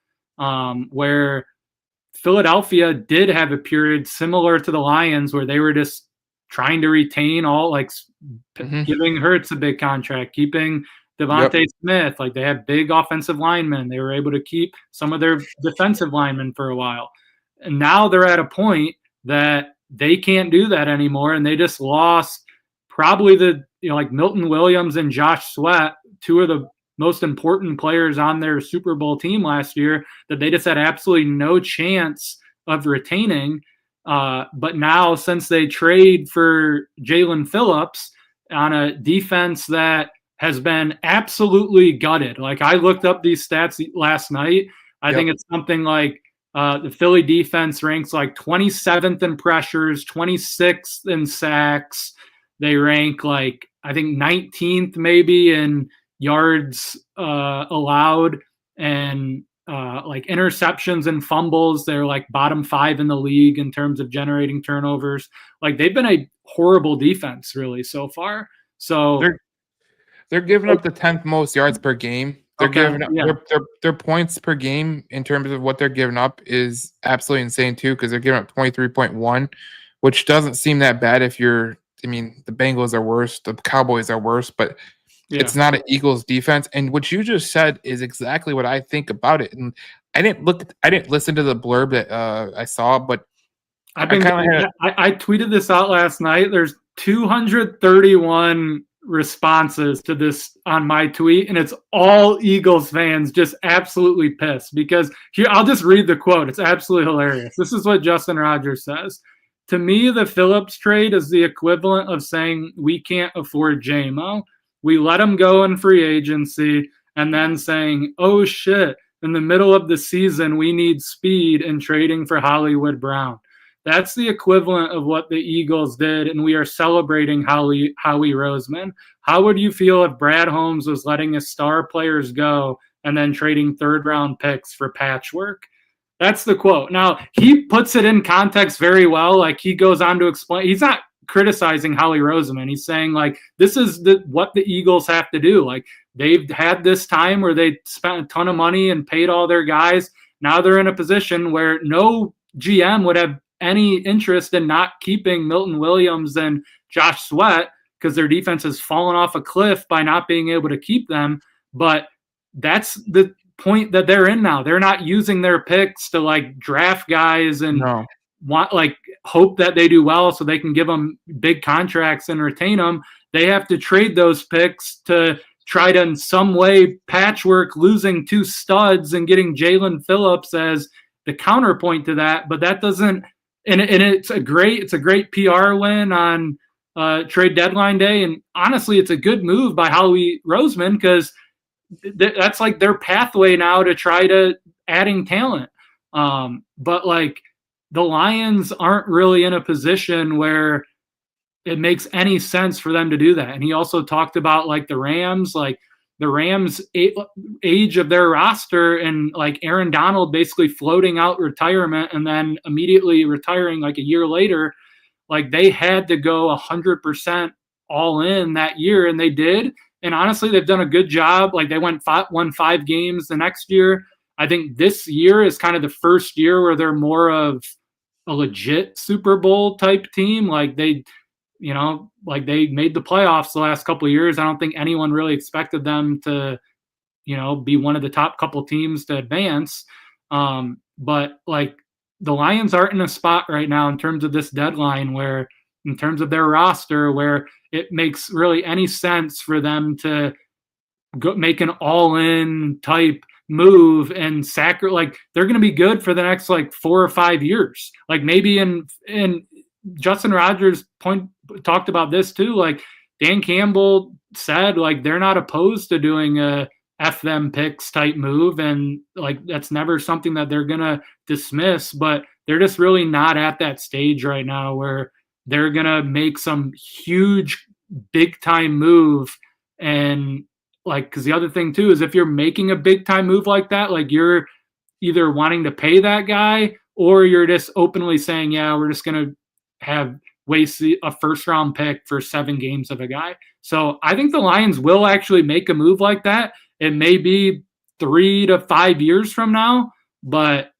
where Philadelphia did have a period similar to the Lions where they were just trying to retain all, like giving Hurts a big contract, keeping Devontae Smith. Like they had big offensive linemen. They were able to keep some of their defensive linemen for a while. And now they're at a point that they can't do that anymore. And they just lost probably like Milton Williams and Josh Sweat, two of the most important players on their Super Bowl team last year, that they just had absolutely no chance of retaining. But now, since they trade for Jalen Phillips on a defense that has been absolutely gutted, like I looked up these stats last night. I think it's something like the Philly defense ranks like 27th in pressures, 26th in sacks. They rank like, I think 19th maybe in yards allowed, and like interceptions and fumbles. They're like bottom 5 in the league in terms of generating turnovers. Like they've been a horrible defense really so far. So they're giving up the 10th most yards per game. They're giving up their points per game in terms of what they're giving up is absolutely insane too, because they're giving up 23.1, which doesn't seem that bad the Bengals are worse, the Cowboys are worse, but it's not an Eagles defense. And what you just said is exactly what I think about it. And I didn't listen to the blurb that I saw, but I tweeted this out last night. There's 231 responses to this on my tweet, and it's all Eagles fans just absolutely pissed because here, I'll just read the quote. It's absolutely hilarious. This is what Justin Rogers says. To me, the Phillips trade is the equivalent of saying we can't afford J-Mo. We let him go in free agency and then saying, oh shit, in the middle of the season, we need speed and trading for Hollywood Brown. That's the equivalent of what the Eagles did, and we are celebrating Howie Roseman. How would you feel if Brad Holmes was letting his star players go and then trading third-round picks for patchwork? That's the quote. Now, he puts it in context very well. Like, he goes on to explain. He's not criticizing Howie Roseman. He's saying, like, this is what the Eagles have to do. Like, they've had this time where they spent a ton of money and paid all their guys. Now they're in a position where no GM would have any interest in not keeping Milton Williams and Josh Sweat because their defense has fallen off a cliff by not being able to keep them. But that's the point that they're in now. They're not using their picks to like draft guys and hope that they do well so they can give them big contracts and retain them. They have to trade those picks to try to in some way patchwork losing two studs and getting Jalen Phillips as the counterpoint to that. But that doesn't, and it's a great PR win on trade deadline day. And honestly, it's a good move by Howie Roseman because that's like their pathway now to try to adding talent. But like the Lions aren't really in a position where it makes any sense for them to do that. And he also talked about like the Rams age of their roster and like Aaron Donald basically floating out retirement and then immediately retiring like a year later. Like they had to go 100% all in that year, and they did. And honestly, they've done a good job. Like they won 5 games the next year. I think this year is kind of the first year where they're more of a legit Super Bowl type team. Like they made the playoffs the last couple of years. I don't think anyone really expected them to, be one of the top couple teams to advance. But like the Lions aren't in a spot right now in terms of this deadline where, in terms of their roster, where it makes really any sense for them to go make an all-in type move and like they're going to be good for the next like 4 or 5 years. Like maybe in Justin Rogers talked about this too. Like Dan Campbell said, like they're not opposed to doing a F them picks type move. And like, that's never something that they're going to dismiss, but they're just really not at that stage right now where they're going to make some huge big time move. And like, cause the other thing too, is if you're making a big time move like that, like you're either wanting to pay that guy or you're just openly saying, yeah, we're just going to have waste a first round pick for 7 games of a guy. So I think the Lions will actually make a move like that. It may be 3 to 5 years from now, but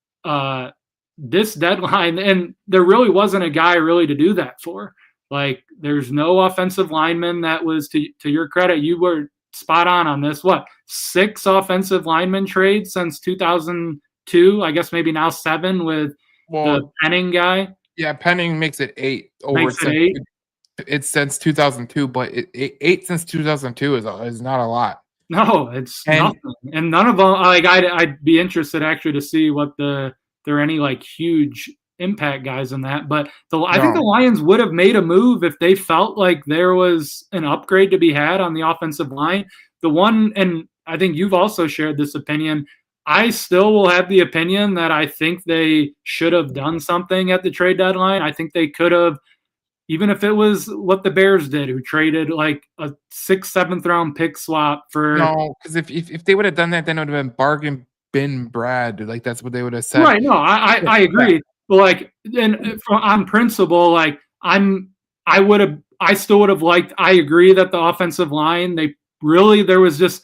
this deadline, and there really wasn't a guy really to do that for. Like there's no offensive lineman that was, to your credit, you were spot on this. 6 offensive lineman trades since 2002, I guess maybe now 7 with the Penning guy. Yeah, Penning makes it 8. It's since 2002, but 8 since 2002 is not a lot. No, it's nothing. And none of them, like I'd be interested actually to see what there are any like huge impact guys in that. But I think the Lions would have made a move if they felt like there was an upgrade to be had on the offensive line. The one, and I think you've also shared this opinion, I still will have the opinion that I think they should have done something at the trade deadline. I think they could have, even if it was what the Bears did, who traded like a 6th, 7th round pick swap for. No, because if they would have done that, then it would have been bargain bin Brad. Like that's what they would have said. Right. No, I agree. But like, and on principle, like I still would have liked. I agree that the offensive line, there was just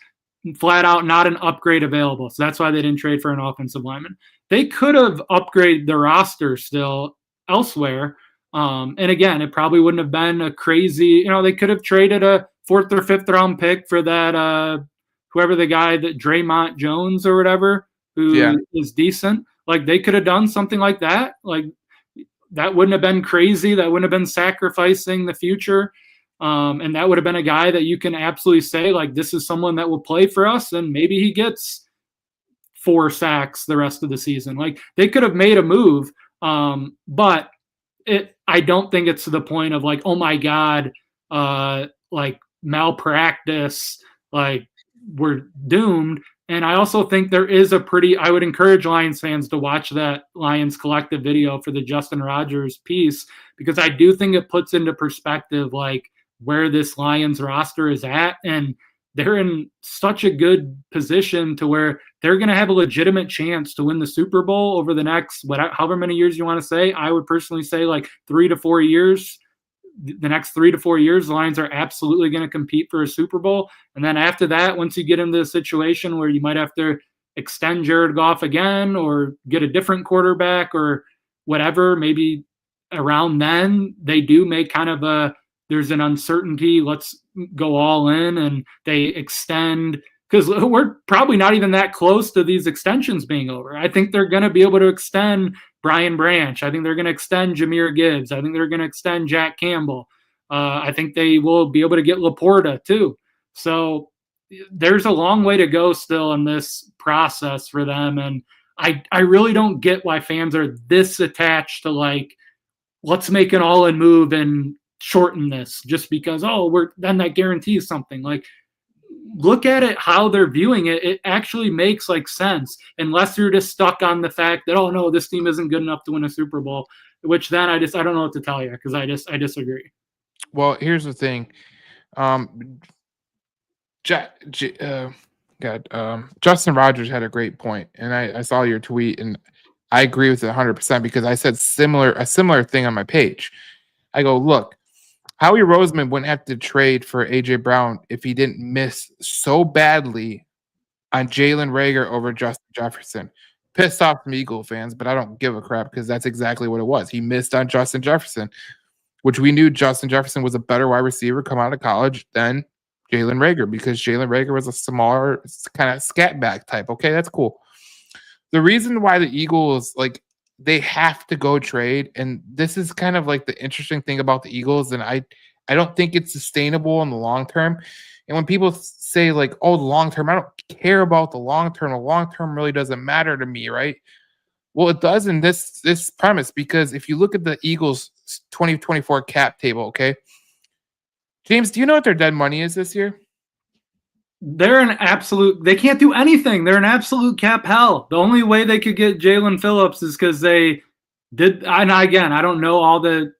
flat out not an upgrade available. So that's why they didn't trade for an offensive lineman. They could have upgraded the roster still elsewhere. And again, it probably wouldn't have been a crazy, they could have traded a 4th or 5th round pick for that, whoever the guy that Draymond Jones or whatever, who is decent. Like they could have done something like that. Like that wouldn't have been crazy. That wouldn't have been sacrificing the future. And that would have been a guy that you can absolutely say, like, this is someone that will play for us, and maybe he gets 4 sacks the rest of the season. Like, they could have made a move, but I don't think it's to the point of like, oh my God, like malpractice, like we're doomed. And I also think there is I would encourage Lions fans to watch that Lions Collective video for the Justin Rogers piece, because I do think it puts into perspective like where this Lions roster is at. And they're in such a good position to where they're going to have a legitimate chance to win the Super Bowl over the next, however many years you want to say. I would personally say like 3 to 4 years. The next 3 to 4 years, the Lions are absolutely going to compete for a Super Bowl. And then after that, once you get into a situation where you might have to extend Jared Goff again or get a different quarterback or whatever, maybe around then they do make kind of there's an uncertainty, let's go all in, and they extend, because we're probably not even that close to these extensions being over. I think they're going to be able to extend Brian Branch. I think they're going to extend Jahmyr Gibbs. I think they're going to extend Jack Campbell. I think they will be able to get Laporta too. So there's a long way to go still in this process for them. And I really don't get why fans are this attached to like, let's make an all-in move and shorten this just because, then that guarantees something. Like, look at it how they're viewing it. It actually makes like sense, unless you're just stuck on the fact that, oh no, this team isn't good enough to win a Super Bowl, which then I don't know what to tell you, because I disagree. Well, here's the thing. Justin Rogers had a great point, and I saw your tweet, and I agree with it 100% because I said a similar thing on my page. I go, look, Howie Roseman wouldn't have to trade for A.J. Brown if he didn't miss so badly on Jalen Reagor over Justin Jefferson. Pissed off some Eagle fans, but I don't give a crap because that's exactly what it was. He missed on Justin Jefferson, which we knew Justin Jefferson was a better wide receiver come out of college than Jalen Reagor, because Jalen Reagor was a smaller kind of scat back type. Okay, that's cool. The reason why the Eagles, like, they have to go trade, and this is kind of like the interesting thing about the Eagles, and I don't think it's sustainable in the long term. And when people say like, oh, the long term, I don't care about the long term. The long term really doesn't matter to me, right? Well, it does in this premise, because if you look at the Eagles 2024 cap table, okay, James, do you know what their dead money is this year? They can't do anything. They're an absolute cap hell. The only way they could get Jalen Phillips is because they did, and again, I don't know all the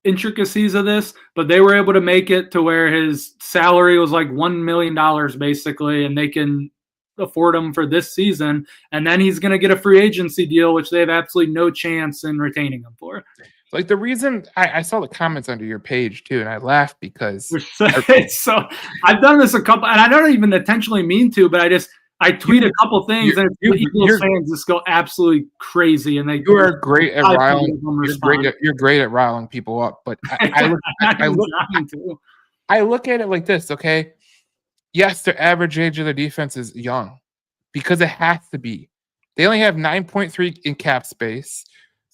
intricacies of this, but they were able to make it to where his salary was like $1 million basically, and they can afford him for this season. And then he's going to get a free agency deal, which they have absolutely no chance in retaining him for. Like, the reason I saw the comments under your page too, and I laughed because so I've done this a couple, and I don't even intentionally mean to, but I tweet a couple things, and Eagles fans just go absolutely crazy, and you are great at riling. You're great at riling people up, but I look at it like this. Okay, yes, their average age of their defense is young, because it has to be. They only have 9.3 in cap space.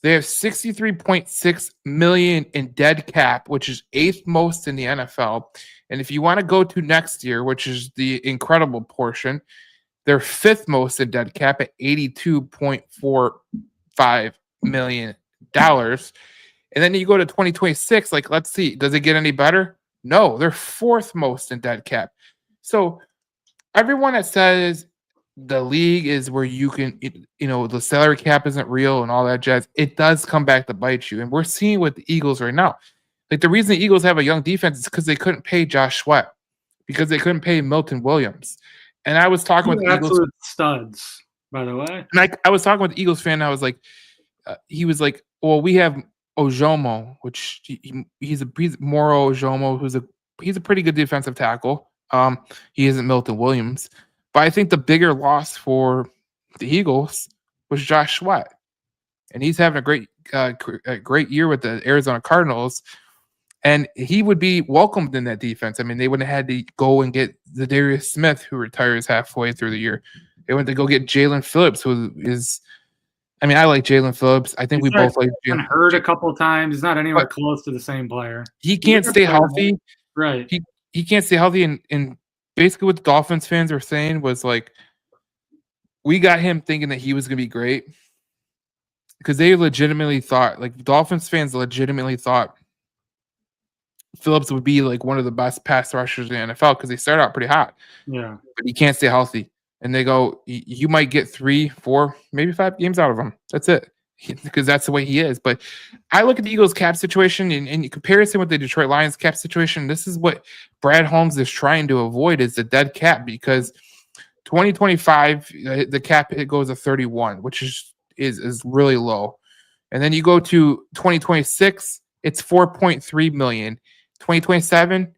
They have $63.6 million in dead cap, which is 8th most in the NFL. And if you want to go to next year, which is the incredible portion, they're 5th most in dead cap at $82.45 million. And then you go to 2026, like, let's see, does it get any better? No, they're 4th most in dead cap. So everyone that says the league is where you can, the salary cap isn't real and all that jazz, it does come back to bite you. And we're seeing with the Eagles right now. Like, the reason the Eagles have a young defense is because they couldn't pay Josh Sweat, because they couldn't pay Milton Williams. And I was talking with Eagles studs, by the way. And I was talking with the Eagles fan, and I was like, he was like, well, we have Ojomo, which he's Moro Ojomo, he's a pretty good defensive tackle. He isn't Milton Williams. But I think the bigger loss for the Eagles was Josh Sweat, and he's having a great year with the Arizona Cardinals, and he would be welcomed in that defense. I mean, they wouldn't have had to go and get Zadarius Smith, who retires halfway through the year. They went to go get Jalen Phillips, who is, I mean, I like Jalen Phillips. I think we both like Jalen. Hurt a couple of times. He's not anywhere close to the same player. He can't stay healthy. Right. He can't stay healthy. And basically what the Dolphins fans were saying was like, we got him thinking that he was going to be great. Because they legitimately thought, like Dolphins fans legitimately thought Phillips would be like one of the best pass rushers in the NFL because they started out pretty hot. Yeah. But he can't stay healthy. And they go, you might get 3, 4, maybe 5 games out of him. That's it. Because that's the way he is. But I look at the Eagles cap situation in comparison with the Detroit Lions cap situation. This is what Brad Holmes is trying to avoid is the dead cap because 2025, the cap it goes to 31, which is really low. And then you go to 2026, it's 4.3 million. 2027,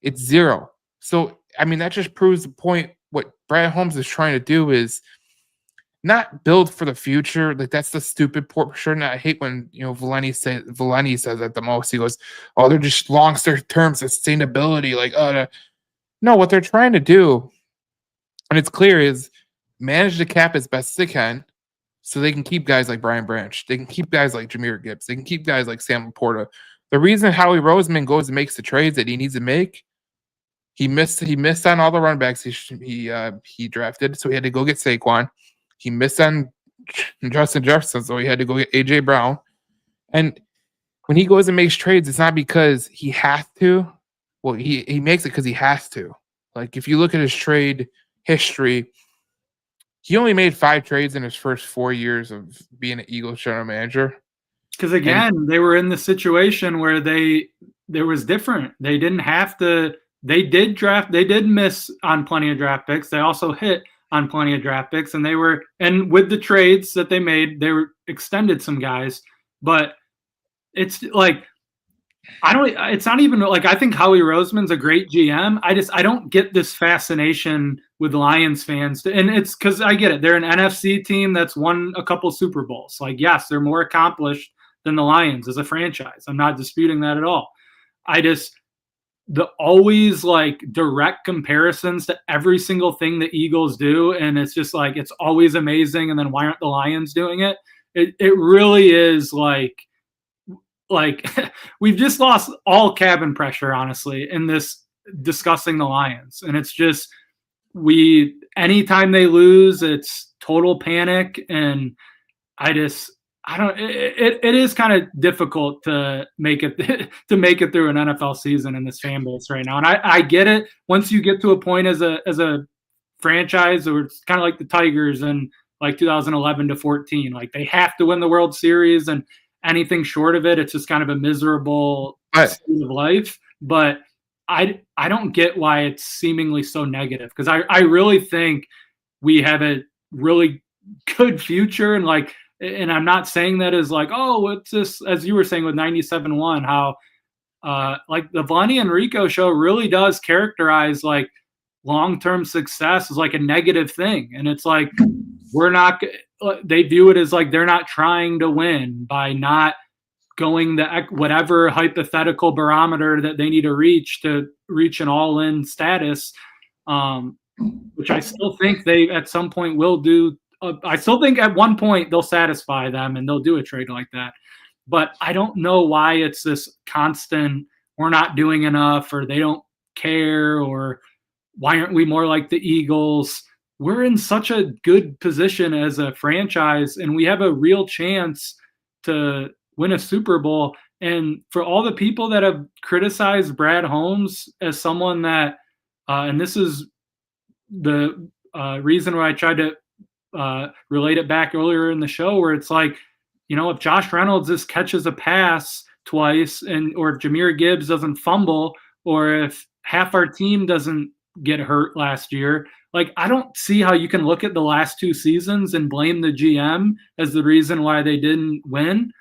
it's 0. So, I mean, that just proves the point. What Brad Holmes is trying to do is not build for the future. Like that's the stupid portion. And I hate when Valeni says that the most. He goes, "Oh, they're just long-term sustainability." Like, no, what they're trying to do, and it's clear, is manage the cap as best they can, so they can keep guys like Brian Branch. They can keep guys like Jahmyr Gibbs. They can keep guys like Sam Laporta. The reason Howie Roseman goes and makes the trades that he needs to make. He missed on all the running backs he drafted, so he had to go get Saquon. He missed on Justin Jefferson, so he had to go get A.J. Brown. And when he goes and makes trades, it's not because he has to. Well, he makes it because he has to. Like, if you look at his trade history, he only made 5 trades in his first 4 years of being an Eagles general manager. Because, again, they were in the situation where there was different. They didn't have to – they did miss on plenty of draft picks. They also hit on plenty of draft picks, and with the trades that they made, they extended some guys. But it's like it's not even like I think Howie Roseman's a great GM. I don't get this fascination with Lions fans, and it's because I get it. They're an NFC team that's won a couple Super Bowls. Like, yes, they're more accomplished than the Lions as a franchise. I'm not disputing that at all. The always like direct comparisons to every single thing the Eagles do. And it's just like, it's always amazing. And then why aren't the Lions doing it? It really is like we've just lost all cabin pressure, honestly, in this discussing the Lions. And it's just, anytime they lose, it's total panic. And it is kind of difficult to make it through an NFL season in this fan base right now. And I get it. Once you get to a point as a franchise, or it's kind of like the Tigers in like 2011 to 14, like they have to win the World Series, and anything short of it, it's just kind of a miserable state of life. But I don't get why it's seemingly so negative, because I really think we have a really good future. And I'm not saying that as like, oh, what's this, as you were saying with 97-1, how like the Vonnie and Rico show really does characterize like long-term success as like a negative thing. And it's like, they view it as like they're not trying to win by not going the whatever hypothetical barometer that they need to reach an all-in status, which I still think they at some point will do. I still think at one point they'll satisfy them and they'll do a trade like that. But I don't know why it's this constant, we're not doing enough, or they don't care, or why aren't we more like the Eagles? We're in such a good position as a franchise, and we have a real chance to win a Super Bowl. And for all the people that have criticized Brad Holmes as someone that, and this is the reason why I tried to relate it back earlier in the show, where it's like, if Josh Reynolds just catches a pass twice, or if Jahmyr Gibbs doesn't fumble, or if half our team doesn't get hurt last year, like I don't see how you can look at the last 2 seasons and blame the GM as the reason why they didn't win.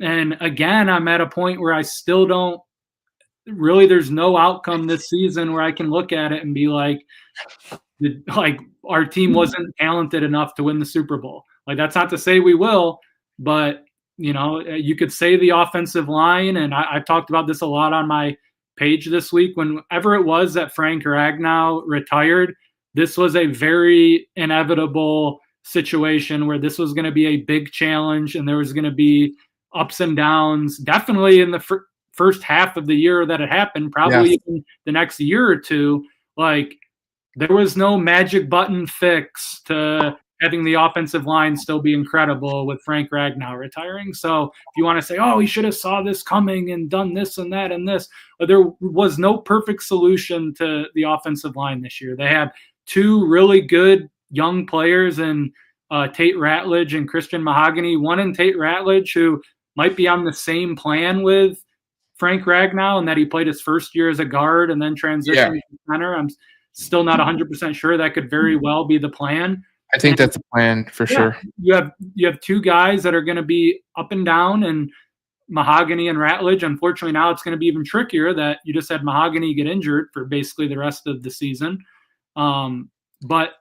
And again, I'm at a point where I still don't really, there's no outcome this season where I can look at it and be like our team wasn't talented enough to win the Super Bowl. Like, that's not to say we will, but you could say the offensive line, and I've talked about this a lot on my page this week. Whenever it was that Frank Ragnow retired, this was a very inevitable situation where this was going to be a big challenge and there was going to be ups and downs, definitely in the first half of the year that it happened, probably even the next year or two. Like, there was no magic button fix to having the offensive line still be incredible with Frank Ragnow retiring. So if you want to say, oh, he should have saw this coming and done this and that and this, there was no perfect solution to the offensive line this year. They had two really good young players in Tate Ratledge and Christian Mahogany. One in Tate Ratledge, who might be on the same plan with Frank Ragnow, and that he played his first year as a guard and then transitioned to center. I'm still not 100% sure. That could very well be the plan. I think that's a plan for sure. You have two guys that are going to be up and down, and Mahogany and Ratledge. Unfortunately, now it's going to be even trickier that you just had Mahogany get injured for basically the rest of the season. But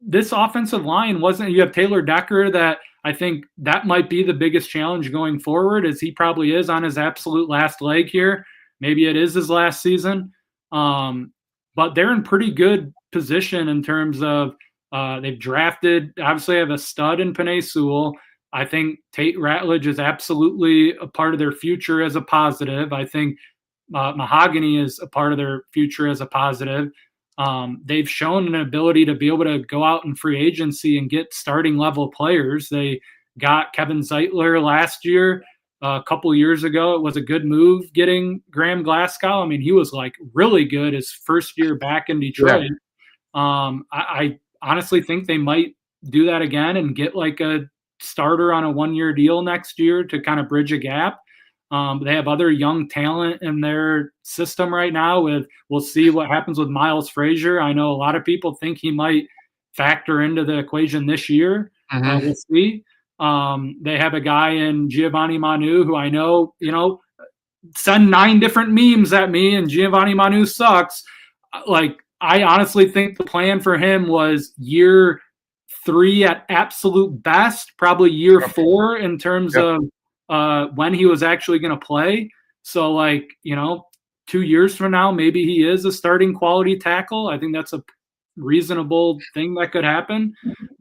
this offensive line wasn't. You have Taylor Decker, that I think that might be the biggest challenge going forward, as he probably is on his absolute last leg here. Maybe it is his last season. But they're in pretty good position in terms of they've drafted, obviously have a stud in Penei Sewell. I think Tate Ratledge is absolutely a part of their future as a positive. I think Mahogany is a part of their future as a positive. They've shown an ability to be able to go out in free agency and get starting level players. They got Kevin Zeitler last year. A couple of years ago, it was a good move getting Graham Glasgow. I mean, he was like really good his first year back in Detroit. I honestly think they might do that again and get like a starter on a 1-year deal next year to kind of bridge a gap. They have other young talent in their system right now. We'll see what happens with Miles Frazier. I know a lot of people think he might factor into the equation this year. We'll see. They have a guy in Giovanni Manu who I know, send 9 different memes at me, and Giovanni Manu sucks. Like, I honestly think the plan for him was year 3 at absolute best, probably year 4 in terms of when he was actually going to play. So, 2 years from now, maybe he is a starting quality tackle. I think that's a reasonable thing that could happen.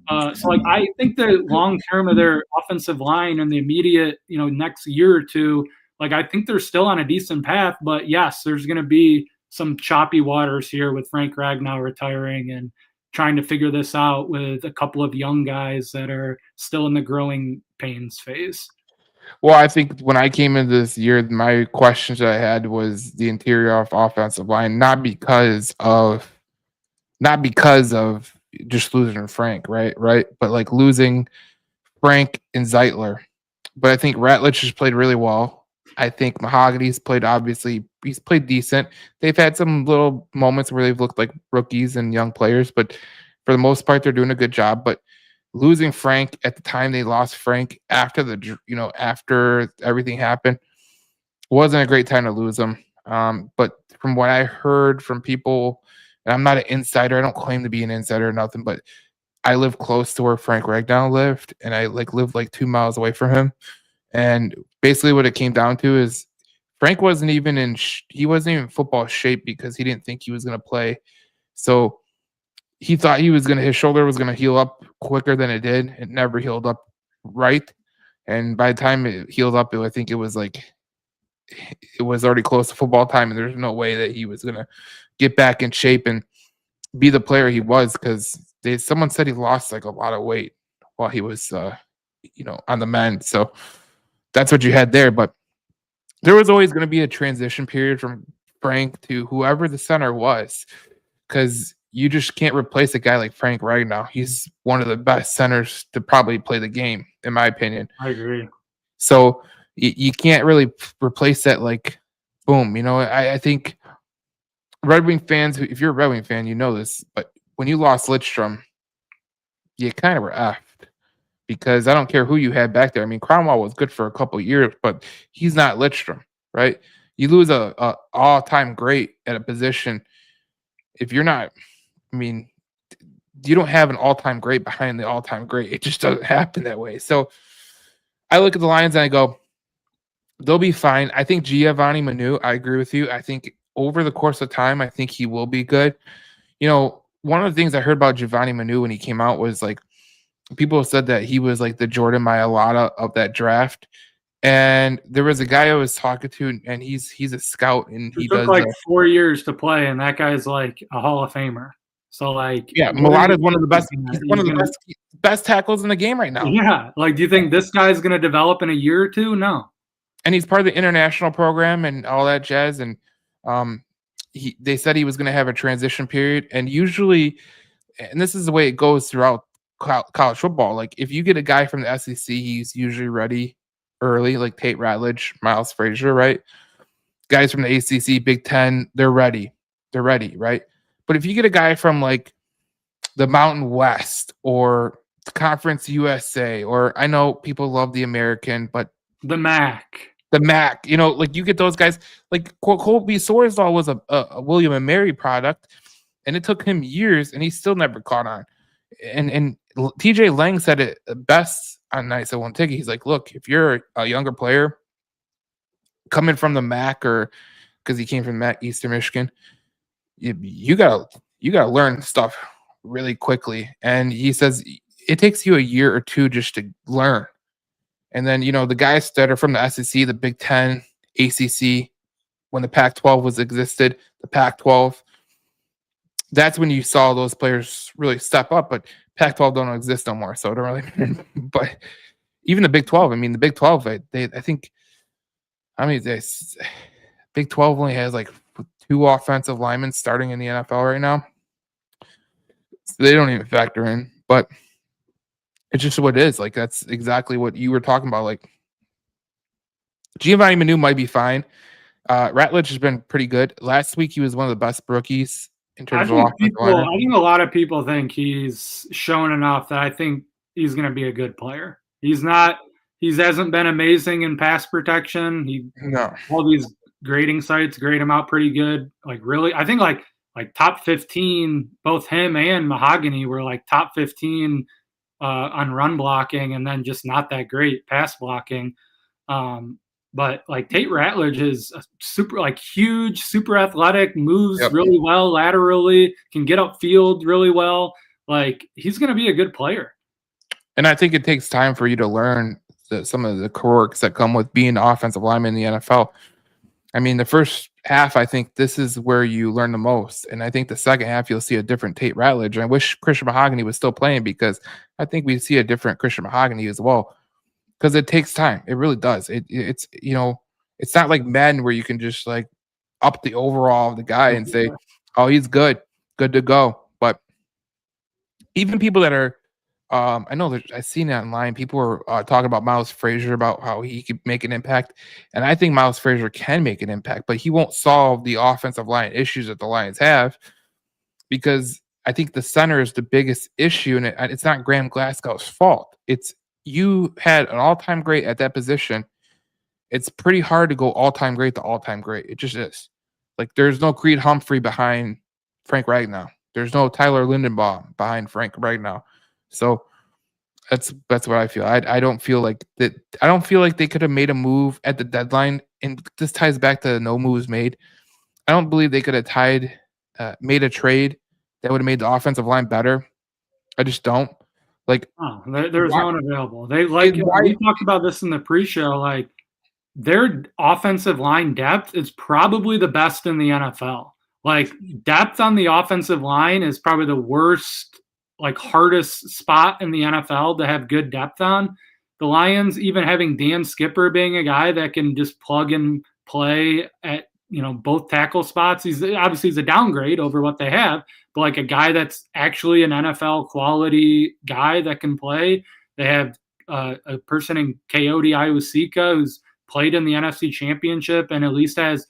I think the long term of their offensive line and the immediate, next year or two, I think they're still on a decent path. But yes, there's going to be some choppy waters here with Frank Ragnow retiring and trying to figure this out with a couple of young guys that are still in the growing pains phase. Well, I think when I came into this year, my questions that I had was the interior of offensive line, not because of just losing Frank, right? But losing Frank and Zeitler. But I think Ratledge has played really well. I think Mahogany's played, he's played decent. They've had some little moments where they've looked like rookies and young players, but for the most part, they're doing a good job. But losing Frank at the time they lost Frank after after everything happened, wasn't a great time to lose him. But from what I heard from people, and I'm not an insider, I don't claim to be an insider or nothing, but I live close to where Frank Ragnow lived, and I lived 2 miles away from him. And basically what it came down to is Frank wasn't even in football shape because he didn't think he was going to play. So he thought his shoulder was going to heal up quicker than it did. It never healed up right. And by the time it healed up, I think it was already close to football time, and there's no way that he was going to get back in shape and be the player he was, because someone said he lost a lot of weight while he was on the mend. So that's what you had there. But there was always going to be a transition period from Frank to whoever the center was, because you just can't replace a guy like Frank Ragnow. He's one of the best centers to probably play the game, in my opinion. I agree. So you can't really replace that boom. I think Red Wing fans, if you're a Red Wing fan, you know this, but when you lost Lidstrom, you kind of were effed, because I don't care who you had back there. I mean, Cromwell was good for a couple of years, but he's not Lidstrom, right? You lose a all-time great at a position. If you're not, you don't have an all-time great behind the all-time great. It just doesn't happen that way. So I look at the Lions and I go, they'll be fine. I think Giovanni Manu, I agree with you. I think over the course of time, I think he will be good. One of the things I heard about Giovanni Manu when he came out was people said that he was like the Jordan Mailata of that draft. And there was a guy I was talking to, and he's a scout, and he took does like 4 years to play, and that guy's like a Hall of Famer. So like, yeah, Mailata is one of the best. He's one of the best tackles in the game right now. Yeah, like, do you think this guy's going to develop in a year or two? No. And he's part of the international program and all that jazz. And they said he was going to have a transition period, and usually, and this is the way it goes throughout college football. Like if you get a guy from the SEC, he's usually ready early, like Tate Ratledge, Miles Frazier, right? Guys from the ACC, Big Ten, they're ready, right? But if you get a guy from like the Mountain West or Conference USA, or I know people love the American, but the MAC, like you get those guys. Like Colby Sorsdahl was a William and Mary product, and it took him years, and he still never caught on. And TJ Lang said it best on Nights at One Ticket. He's like, look, if you're a younger player coming from the MAC, or because he came from MAC, Eastern Michigan, you gotta learn stuff really quickly. And he says it takes you a year or two just to learn. And then, the guys that are from the SEC, the Big Ten, ACC, when the Pac-12 existed, the Pac-12, that's when you saw those players really step up. But Pac-12 don't exist no more, so it don't really. But even the Big 12, the Big 12, I think, Big 12 only has like 2 offensive linemen starting in the NFL right now. So they don't even factor in, but it's just what it is. Like, that's exactly what you were talking about. Like, Giovanni Manu might be fine. Ratledge has been pretty good. Last week, he was one of the best rookies in terms of offensive line. I think a lot of people think he's shown enough that I think he's going to be a good player. He hasn't been amazing in pass protection. All these grading sites grade him out pretty good. Like, really, I think like top 15, both him and Mahogany were like top 15 on run blocking, and then just not that great pass blocking. But like Tate Ratledge is a super huge, super athletic, moves really well laterally, can get upfield really well. Like, he's going to be a good player. And I think it takes time for you to learn some of the quirks that come with being an offensive lineman in the NFL. The first half, I think this is where you learn the most. And I think the second half, you'll see a different Tate Ratledge. And I wish Christian Mahogany was still playing, because I think we see a different Christian Mahogany as well. Because it takes time. It really does. It's it's not like Madden where you can just like up the overall of the guy and say, oh, he's good to go. But even people that are, I know that I've seen it online. People are talking about Miles Frazier, about how he could make an impact. And I think Miles Frazier can make an impact, but he won't solve the offensive line issues that the Lions have, because I think the center is the biggest issue. And it's not Graham Glasgow's fault. It's, you had an all-time great at that position. It's pretty hard to go all-time great to all-time great. It just is. Like, there's no Creed Humphrey behind Frank Ragnow. There's no Tyler Lindenbaum behind Frank Ragnow. So that's what I feel. I don't feel like that. I don't feel like they could have made a move at the deadline. And this ties back to no moves made. I don't believe they could have made a trade that would have made the offensive line better. I just don't. Like, there's no one available. We talked about this in the pre-show. Like, their offensive line depth is probably the best in the NFL. Like, depth on the offensive line is probably the worst, like, hardest spot in the NFL to have good depth on. The Lions, even having Dan Skipper being a guy that can just plug and play at both tackle spots, he's a downgrade over what they have. But like a guy that's actually an NFL quality guy that can play. They have a person in Coyote Iwasika who's played in the NFC Championship and at least has,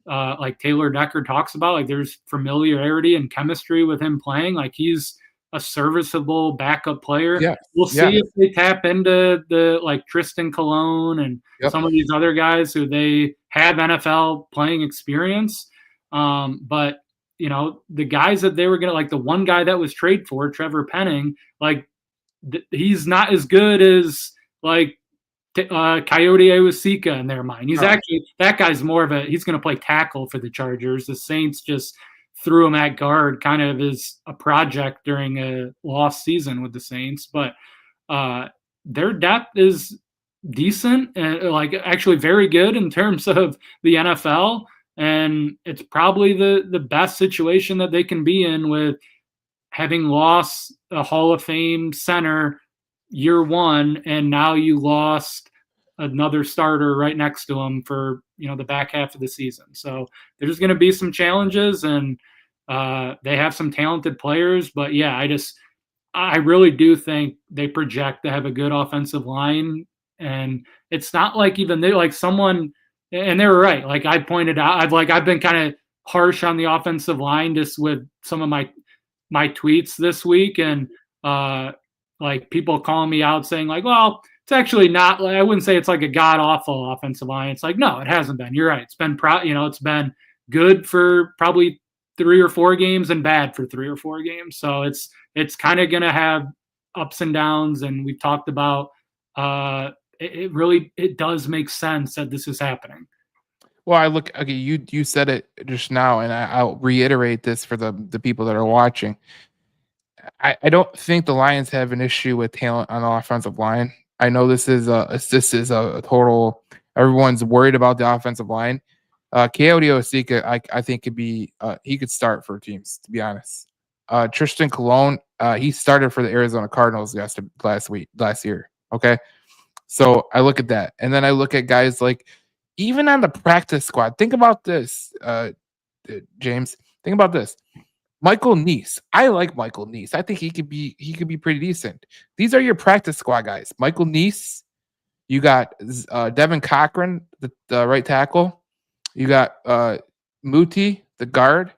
like Taylor Decker talks about, like there's familiarity and chemistry with him playing. Like, he's a serviceable backup player. Yeah. We'll see if they tap into the like Tristan Colon and some of these other guys who they have NFL playing experience. But the guys that they were going to, like the one guy that was traded for, Trevor Penning, like he's not as good as like Coyote Iwasika in their mind. He's actually, that guy's more of he's going to play tackle for the Chargers. The Saints just threw him at guard kind of as a project during a lost season with the Saints. But their depth is decent and like actually very good in terms of the NFL. And it's probably the best situation that they can be in with having lost a Hall of Fame center year one, and now you lost another starter right next to him for the back half of the season. So there's going to be some challenges, and they have some talented players. But yeah, I really do think they project to have a good offensive line, and it's not like even they like someone. And they were right. Like I pointed out, I've been kind of harsh on the offensive line just with some of my tweets this week, and like people calling me out saying like, well, it's actually not. Like, I wouldn't say it's like a god awful offensive line. It's like, no, it hasn't been. You're right. It's been it's been good for probably 3 or 4 games and bad for 3 or 4 games. So it's kind of gonna have ups and downs, and we've talked about. It does make sense that this is happening. Well, you said it just now, and I'll reiterate this for the people that are watching. I don't think the Lions have an issue with talent on the offensive line. I know this is a total. Everyone's worried about the offensive line. Coyote Osika, I think could be he could start for teams, to be honest. Tristan Colon, he started for the Arizona Cardinals last year. Okay. So I look at that, and then I look at guys like even on the practice squad. Think about this, James. Think about this. Michael Neese. I like Michael Neese. I think he could be pretty decent. These are your practice squad guys. Michael Neese. You got Devin Cochran, the right tackle. You got Muti, the guard.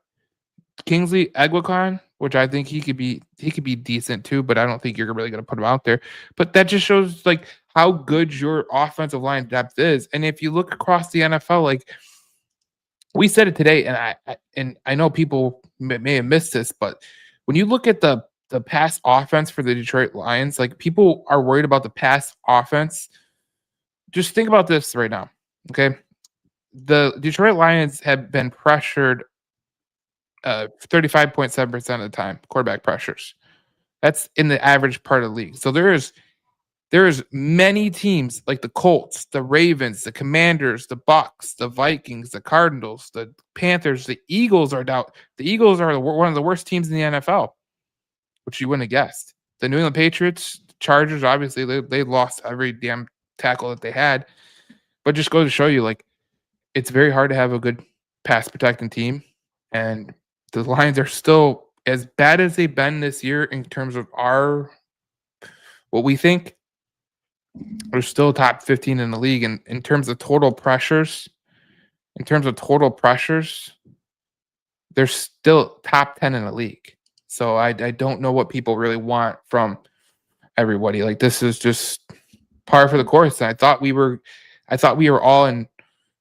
Kingsley Egwakon, which I think he could be decent too, but I don't think you're really going to put him out there. But that just shows like how good your offensive line depth is. And if you look across the NFL, like we said it today, and I know people may have missed this, but when you look at the pass offense for the Detroit Lions, like people are worried about the pass offense. Just think about this right now, okay? The Detroit Lions have been pressured 35.7% of the time, quarterback pressures. That's in the average part of the league. So there's many teams like the Colts, the Ravens, the Commanders, the Bucks, the Vikings, the Cardinals, the Panthers, the Eagles are down. The Eagles are one of the worst teams in the NFL, which you wouldn't have guessed. The New England Patriots, Chargers, obviously they lost every damn tackle that they had, but just goes to show you, like, it's very hard to have a good pass protecting team, and the Lions are still as bad as they've been this year in terms of what we think. They're still top 15 in the league, and in terms of total pressures, they're still top 10 in the league. So I don't know what people really want from everybody. Like, this is just par for the course. And I thought we were all in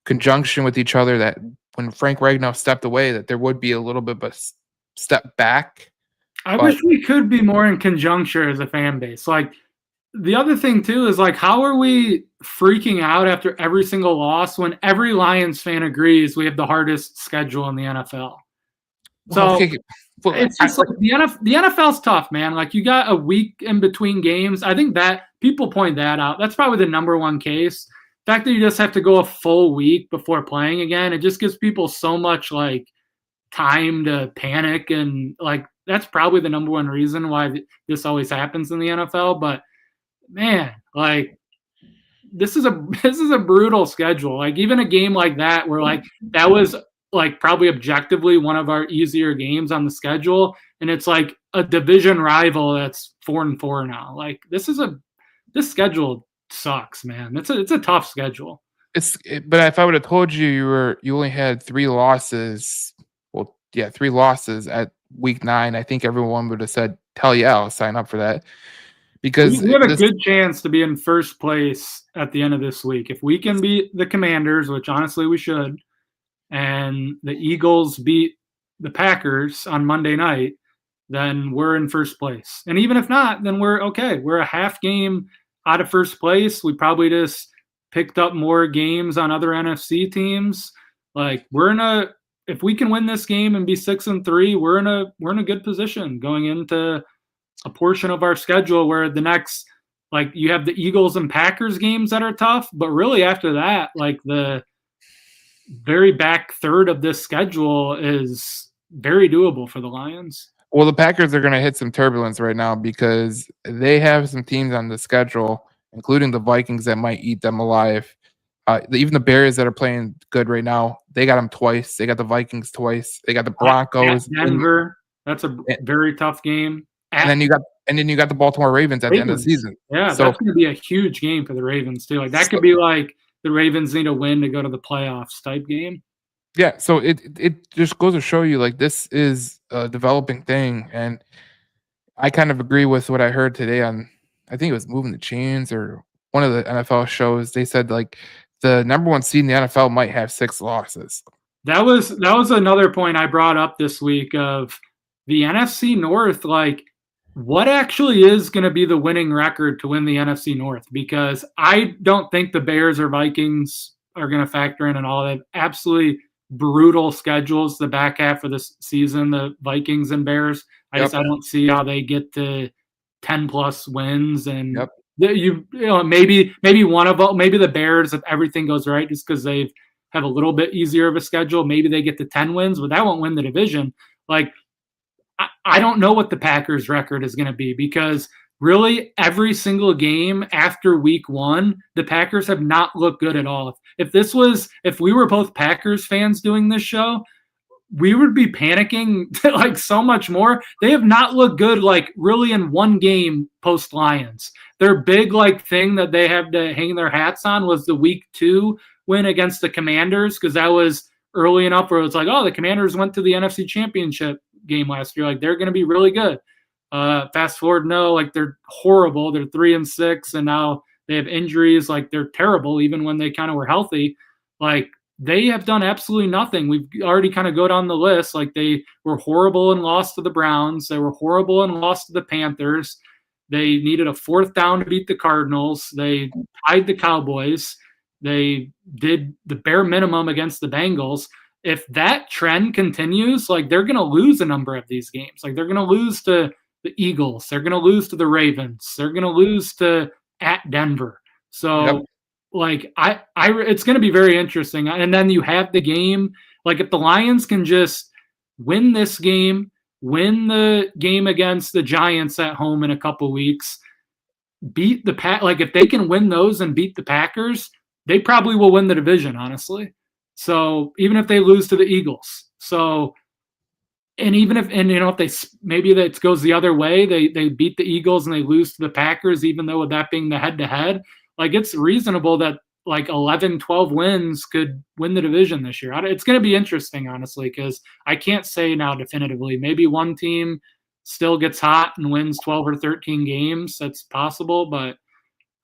conjunction with each other that when Frank Ragnow stepped away, that there would be a little bit of a step back. I wish we could be more in conjuncture as a fan base. Like, the other thing too is like, how are we freaking out after every single loss when every Lions fan agrees we have the hardest schedule in the NFL? So it's just like the NFL's tough, man. Like, you got a week in between games. I think that people point that out. That's probably the number one case. The fact that you just have to go a full week before playing again, it just gives people so much like time to panic, and like that's probably the number one reason why this always happens in the NFL. But man, like this is a brutal schedule. Like, even a game like that where like that was like probably objectively one of our easier games on the schedule, and it's like a division rival that's 4-4 now. Like, this schedule sucks, man. It's a tough schedule. But if I would have told you you only had 3 losses, 3 losses at week 9, I think everyone would have said, "Hell yeah, I'll sign up for that." Because we have a good chance to be in first place at the end of this week. If we can beat the Commanders, which honestly we should, and the Eagles beat the Packers on Monday night, then we're in first place. And even if not, then we're okay. We're a half game out of first place. We probably just picked up more games on other NFC teams. Like, if we can win this game and be 6-3, we're in a good position going into a portion of our schedule where the next Like you have the Eagles and Packers games that are tough, but really after that, like the very back third of this schedule is very doable for the Lions. Well, the Packers are going to hit some turbulence right now because they have some teams on the schedule, including the Vikings, that might eat them alive. Even the Bears that are playing good right now, they got them twice. They got the Vikings twice. They got the Broncos. At Denver, that's a very tough game. And then you got the Baltimore Ravens at the end of the season. Yeah, so that's going to be a huge game for the Ravens too. Like that could be like the Ravens need a win to go to the playoffs type game. Yeah, so it just goes to show you like this is a developing thing, and I kind of agree with what I heard today on, I think it was Moving the Chains or one of the NFL shows. They said like the number one seed in the NFL might have 6 losses. That was another point I brought up this week of the NFC North. Like, what actually is going to be the winning record to win the NFC North? Because I don't think the Bears or Vikings are going to factor in at all. They have absolutely brutal schedules the back half of the season, the Vikings and Bears. I don't see how they get to 10 plus wins, and you know maybe one of them, maybe the Bears, if everything goes right, just because they have a little bit easier of a schedule, maybe they get to 10 wins, but that won't win the division. Like I don't know what the Packers record is going to be, because really every single game after week 1, the Packers have not looked good at all. If we were both Packers fans doing this show, we would be panicking like so much more. They have not looked good, like really in one game post Lions. Their big like thing that they have to hang their hats on was the week 2 win against the Commanders, because that was early enough where it's like, oh, the Commanders went to the NFC Championship game last year. Like they're going to be really good. Fast forward, no, like they're horrible. They're 3-6, and now they have injuries. Like they're terrible, even when they kind of were healthy. Like they have done absolutely nothing. We've already kind of go down the list. Like they were horrible and lost to the Browns. They were horrible and lost to the Panthers. They needed a 4th down to beat the Cardinals. They tied the Cowboys. They did the bare minimum against the Bengals. If that trend continues, like they're going to lose a number of these games. Like they're going to lose to the Eagles. They're going to lose to the Ravens. They're going to lose to at Denver. So like it's going to be very interesting. And then you have the game, like if the Lions can just win this game, win the game against the Giants at home in a couple weeks, beat the like if they can win those and beat the Packers, they probably will win the division, honestly. So even if they lose to the Eagles, and even if they maybe that goes the other way, they beat the Eagles and they lose to the Packers, even though with that being the head-to-head, like it's reasonable that like 11, 12 wins could win the division this year. It's going to be interesting, honestly, because I can't say now definitively. Maybe one team still gets hot and wins 12 or 13 games. That's possible, but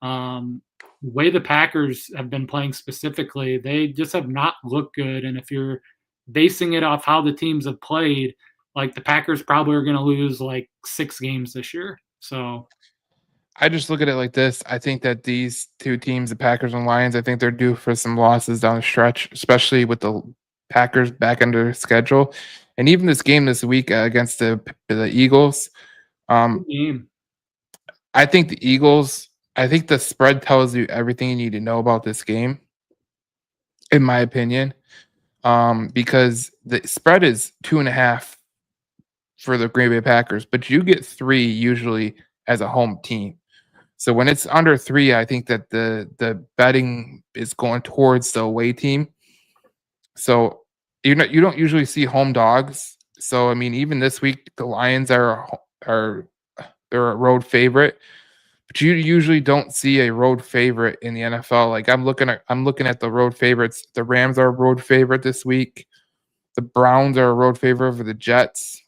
the way the Packers have been playing specifically, they just have not looked good. And if you're basing it off how the teams have played, like the Packers probably are going to lose like 6 games this year. So I just look at it like this. I think that these two teams, the Packers and Lions, I think they're due for some losses down the stretch, especially with the Packers back under schedule. And even this game this week against the Eagles. I think the Eagles, I think the spread tells you everything you need to know about this game, in my opinion, because the spread is 2.5 for the Green Bay Packers, but you get 3 usually as a home team. So when it's under 3, I think that the betting is going towards the away team. So you don't usually see home dogs. So I mean, even this week the Lions they're a road favorite. But you usually don't see a road favorite in the NFL. Like I'm looking at the road favorites. The Rams are a road favorite this week. The Browns are a road favorite over the Jets,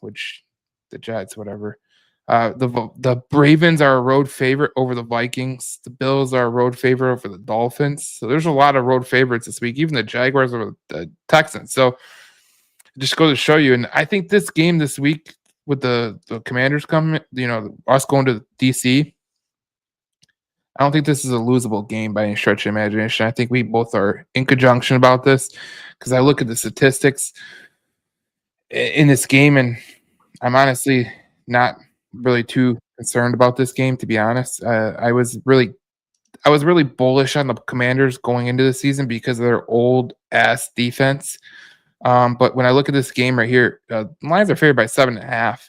whatever. The Ravens are a road favorite over the Vikings. The Bills are a road favorite over the Dolphins. So there's a lot of road favorites this week. Even the Jaguars over the Texans. So it just goes to show you. And I think this game this week with the Commanders coming, us going to DC. I don't think this is a losable game by any stretch of imagination. I think we both are in conjunction about this because I look at the statistics in this game, and I'm honestly not really too concerned about this game, to be honest. I was really bullish on the Commanders going into the season because of their old ass defense. But when I look at this game right here, Lions are favored by 7.5,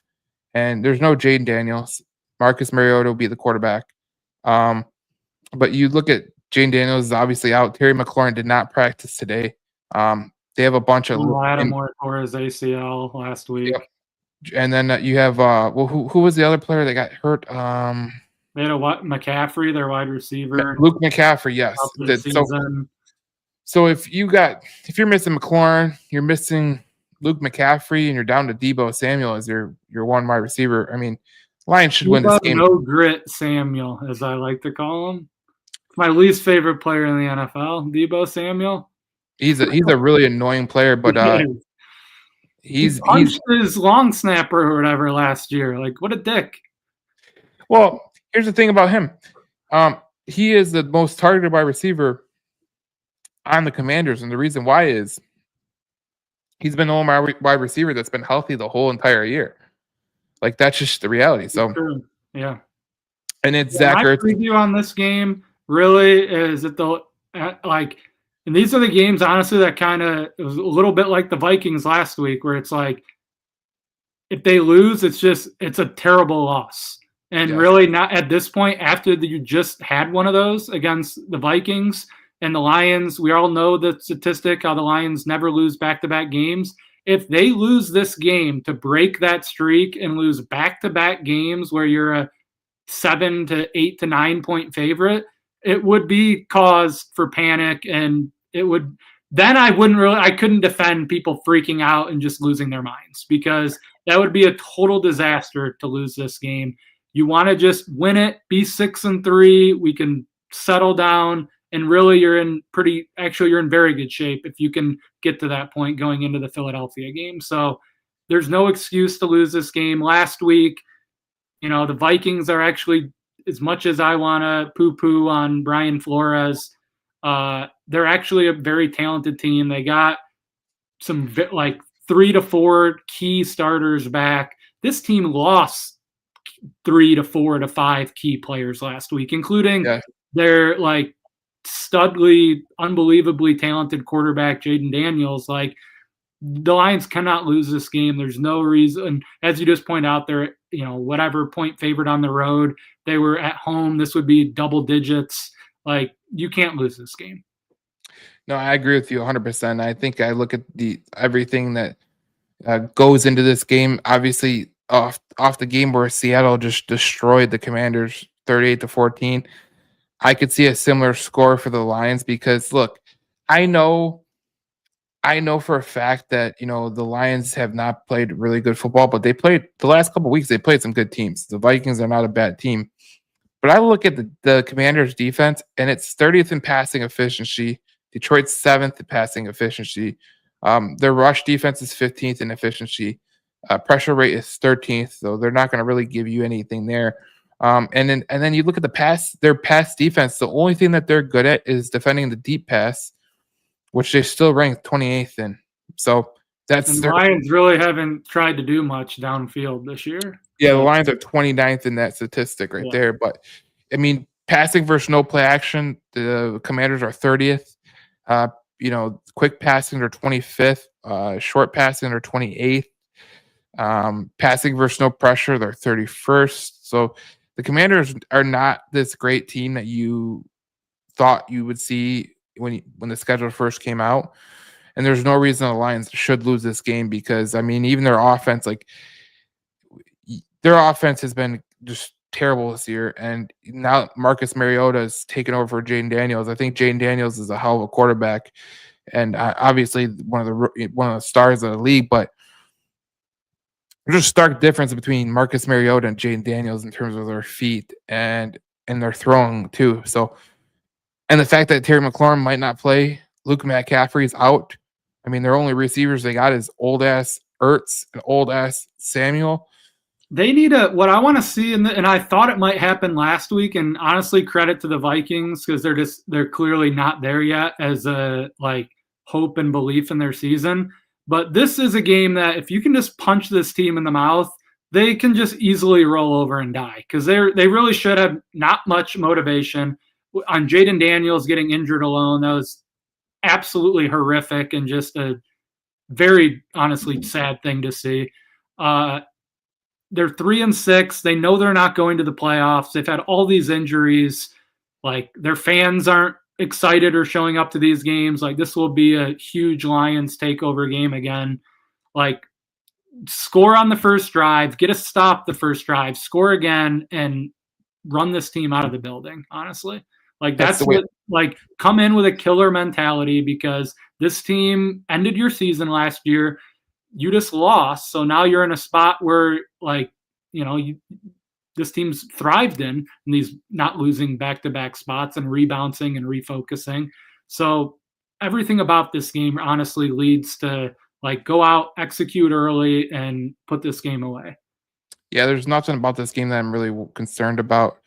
and there's no Jaden Daniels. Marcus Mariota will be the quarterback. But you look at Jaden Daniels is obviously out. Terry McLaurin did not practice today. They have a bunch of Lattimore tore his ACL last week. Yep. And then you have who was the other player that got hurt? They had McCaffrey, their wide receiver. Luke McCaffrey, yes. So if you're missing McLaurin, you're missing Luke McCaffrey, and you're down to Deebo Samuel as your one wide receiver. I mean, Lions should win this game. No grit Samuel, as I like to call him. My least favorite player in the NFL, Deebo Samuel. He's a really annoying player, but he punched his long snapper or whatever last year. Like, what a dick. Well, here's the thing about him. He is the most targeted wide receiver on the Commanders, and the reason why is he's been the only wide receiver that's been healthy the whole entire year. Like, that's just the reality. So, yeah. And it's Zach Ertz. My preview on this game really is that and these are the games, honestly, that it was a little bit like the Vikings last week, where it's like, if they lose, it's a terrible loss. And really not at this point, after you just had one of those against the Vikings and the Lions, we all know the statistic, how the Lions never lose back-to-back games. If they lose this game to break that streak and lose back-to-back games where you're a 7 to 8 to 9 point favorite, it would be cause for panic, and I couldn't defend people freaking out and just losing their minds, because that would be a total disaster to lose this game. You want to just win it, be 6-3. We can settle down, and really you're in very good shape if you can get to that point going into the Philadelphia game. So there's no excuse to lose this game. Last week, the Vikings are actually, as much as I want to poo-poo on Brian Flores, they're actually a very talented team. They got some 3 to 4 key starters back. This team lost 3 to 4 to 5 key players last week, including their studly, unbelievably talented quarterback, Jaden Daniels. The Lions cannot lose this game. There's no reason. As you just point out, they're, whatever point favorite on the road. They were at home. This would be double digits. You can't lose this game. No, I agree with you 100%. I think I look at everything that goes into this game. Obviously, off the game where Seattle just destroyed the Commanders 38-14. I could see a similar score for the Lions, because look, I know for a fact that the Lions have not played really good football, but they played the last couple of weeks. They played some good teams. The Vikings are not a bad team, but I look at the Commanders' defense, and it's 30th in passing efficiency. Detroit's 7th in passing efficiency. Their rush defense is 15th in efficiency. Pressure rate is 13th, so they're not going to really give you anything there. And then you look at their pass defense. The only thing that they're good at is defending the deep pass, which they still rank 28th in. So the Lions really haven't tried to do much downfield this year. Yeah, the Lions are 29th in that statistic right there. But I mean, passing versus no play action, the Commanders are 30th. Quick passing are 25th. Short passing are 28th. Passing versus no pressure, they're 31st. So the Commanders are not this great team that you thought you would see when the schedule first came out. And there's no reason the Lions should lose this game, because, I mean, even their offense, has been just terrible this year. And now Marcus Mariota is taking over for Jaden Daniels. I think Jaden Daniels is a hell of a quarterback, and obviously one of the stars of the league, but there's a stark difference between Marcus Mariota and Jaden Daniels in terms of their feet and their throwing too. So, and the fact that Terry McLaurin might not play, Luke McCaffrey's out. I mean, their only receivers they got is old ass Ertz and old ass Samuel. They need what I want to see, and I thought it might happen last week. And honestly, credit to the Vikings, because they're clearly not there yet as a hope and belief in their season. But this is a game that if you can just punch this team in the mouth, they can just easily roll over and die because they really should have not much motivation. On Jaden Daniels getting injured alone, that was absolutely horrific and just a very honestly sad thing to see. They're 3-6. They know they're not going to the playoffs. They've had all these injuries. Like, their fans aren't excited or showing up to these games. Like, this will be a huge Lions takeover game again. Like, score on the first drive, get a stop the first drive, score again, and run this team out of the building, honestly. Like, that's what, like, come in with a killer mentality because this team ended your season last year. You just lost. So now you're in a spot where, like, this team's thrived in these not losing back-to-back spots and rebounding and refocusing. So everything about this game honestly leads to, like, go out, execute early, and put this game away. Yeah, there's nothing about this game that I'm really concerned about.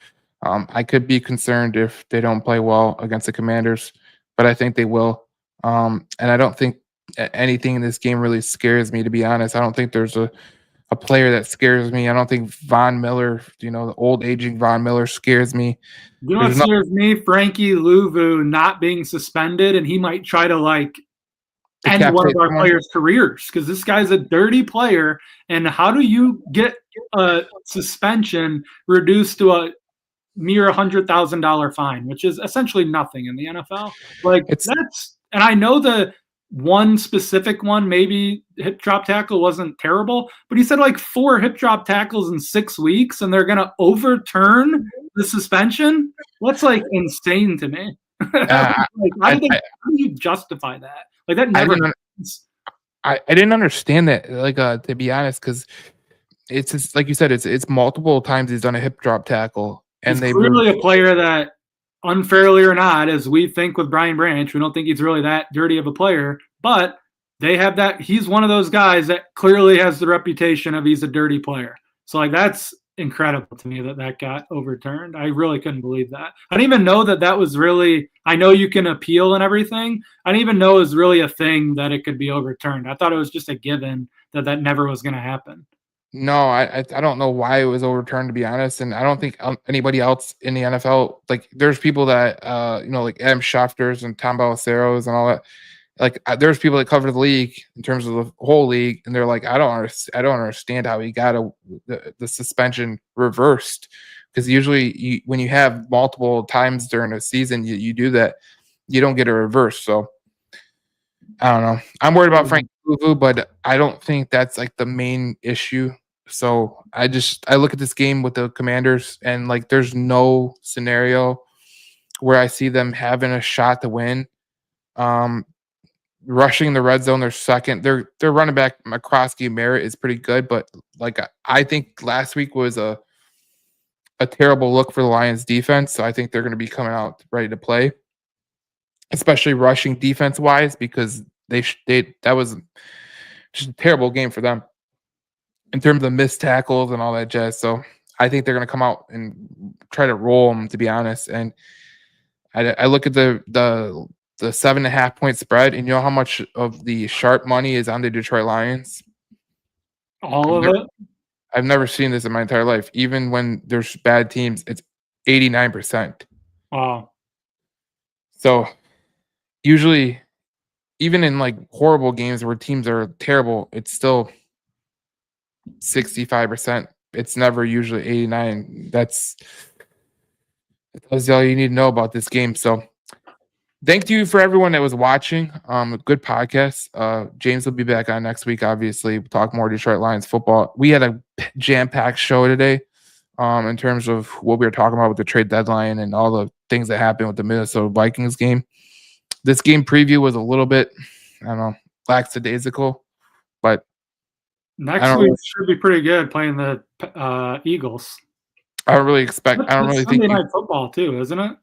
I could be concerned if they don't play well against the Commanders, but I think they will. And I don't think anything in this game really scares me, to be honest. I don't think there's a player that scares me. I don't think Von Miller, the old aging Von Miller scares me. You know what scares me? Frankie Louvu not being suspended, and he might try to, like, end one of our players' careers because this guy's a dirty player. And how do you get a suspension reduced to a mere $100,000 fine, which is essentially nothing in the NFL? Like, and I know the one specific one, maybe hip drop tackle wasn't terrible, but he said like 4 hip drop tackles in 6 weeks, and they're going to overturn the suspension. That's like insane to me. Like, how do you justify that? Like, that never happens. I didn't understand that, like, to be honest, because it's just, like you said, it's multiple times he's done a hip drop tackle, and he's clearly a player that, unfairly or not, as we think with Brian Branch, we don't think he's really that dirty of a player, but they have that. He's one of those guys that clearly has the reputation of he's a dirty player. So, like, that's incredible to me that got overturned. I really couldn't believe that. I didn't even know that was really, I know you can appeal and everything. I didn't even know it was really a thing that it could be overturned. I thought it was just a given that never was going to happen. No, I don't know why it was overturned, to be honest, and I don't think anybody else in the NFL, like, there's people that like Adam Schefter's and Tom Belisaro's and all that. Like, there's people that cover the league in terms of the whole league, and they're like, I don't understand how he got the suspension reversed, because usually when you have multiple times during a season, you do that, you don't get a reverse. So I don't know. I'm worried about Frank Louvu, but I don't think that's like the main issue. So I look at this game with the Commanders, and like, there's no scenario where I see them having a shot to win. Rushing the red zone, they're second. Their running back McCroskey Merritt is pretty good, but like, I think last week was a terrible look for the Lions defense. So I think they're going to be coming out ready to play, especially rushing defense wise, because that was just a terrible game for them in terms of missed tackles and all that jazz. So I think they're going to come out and try to roll them, to be honest. And I look at the 7.5 point spread, and you know how much of the sharp money is on the Detroit Lions? All of it? I've never seen this in my entire life. Even when there's bad teams, it's 89%. Wow. So usually, even in like horrible games where teams are terrible, it's still 65%. It's never usually 89. That tells you all you need to know about this game. So thank you for everyone that was watching. A good podcast. James will be back on next week, obviously. We'll talk more Detroit Lions football. We had a jam-packed show today in terms of what we were talking about with the trade deadline and all the things that happened with the Minnesota Vikings game. This game preview was a little bit, I don't know, lackadaisical, but next week should be pretty good playing the Eagles. I don't really think Monday Night Football too, isn't it?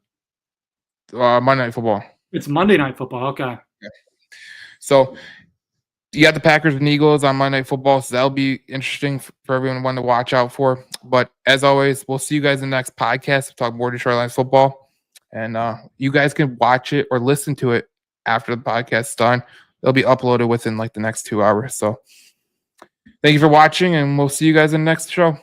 Monday Night Football. It's Monday Night Football. Okay. Yeah. So you got the Packers and Eagles on Monday Night Football, so that'll be interesting for everyone to watch out for. But as always, we'll see you guys in the next podcast. We'll talk more Detroit Lions football. And you guys can watch it or listen to it after the podcast is done. It'll be uploaded within like the next 2 hours. So Thank you for watching, and we'll see you guys in the next show.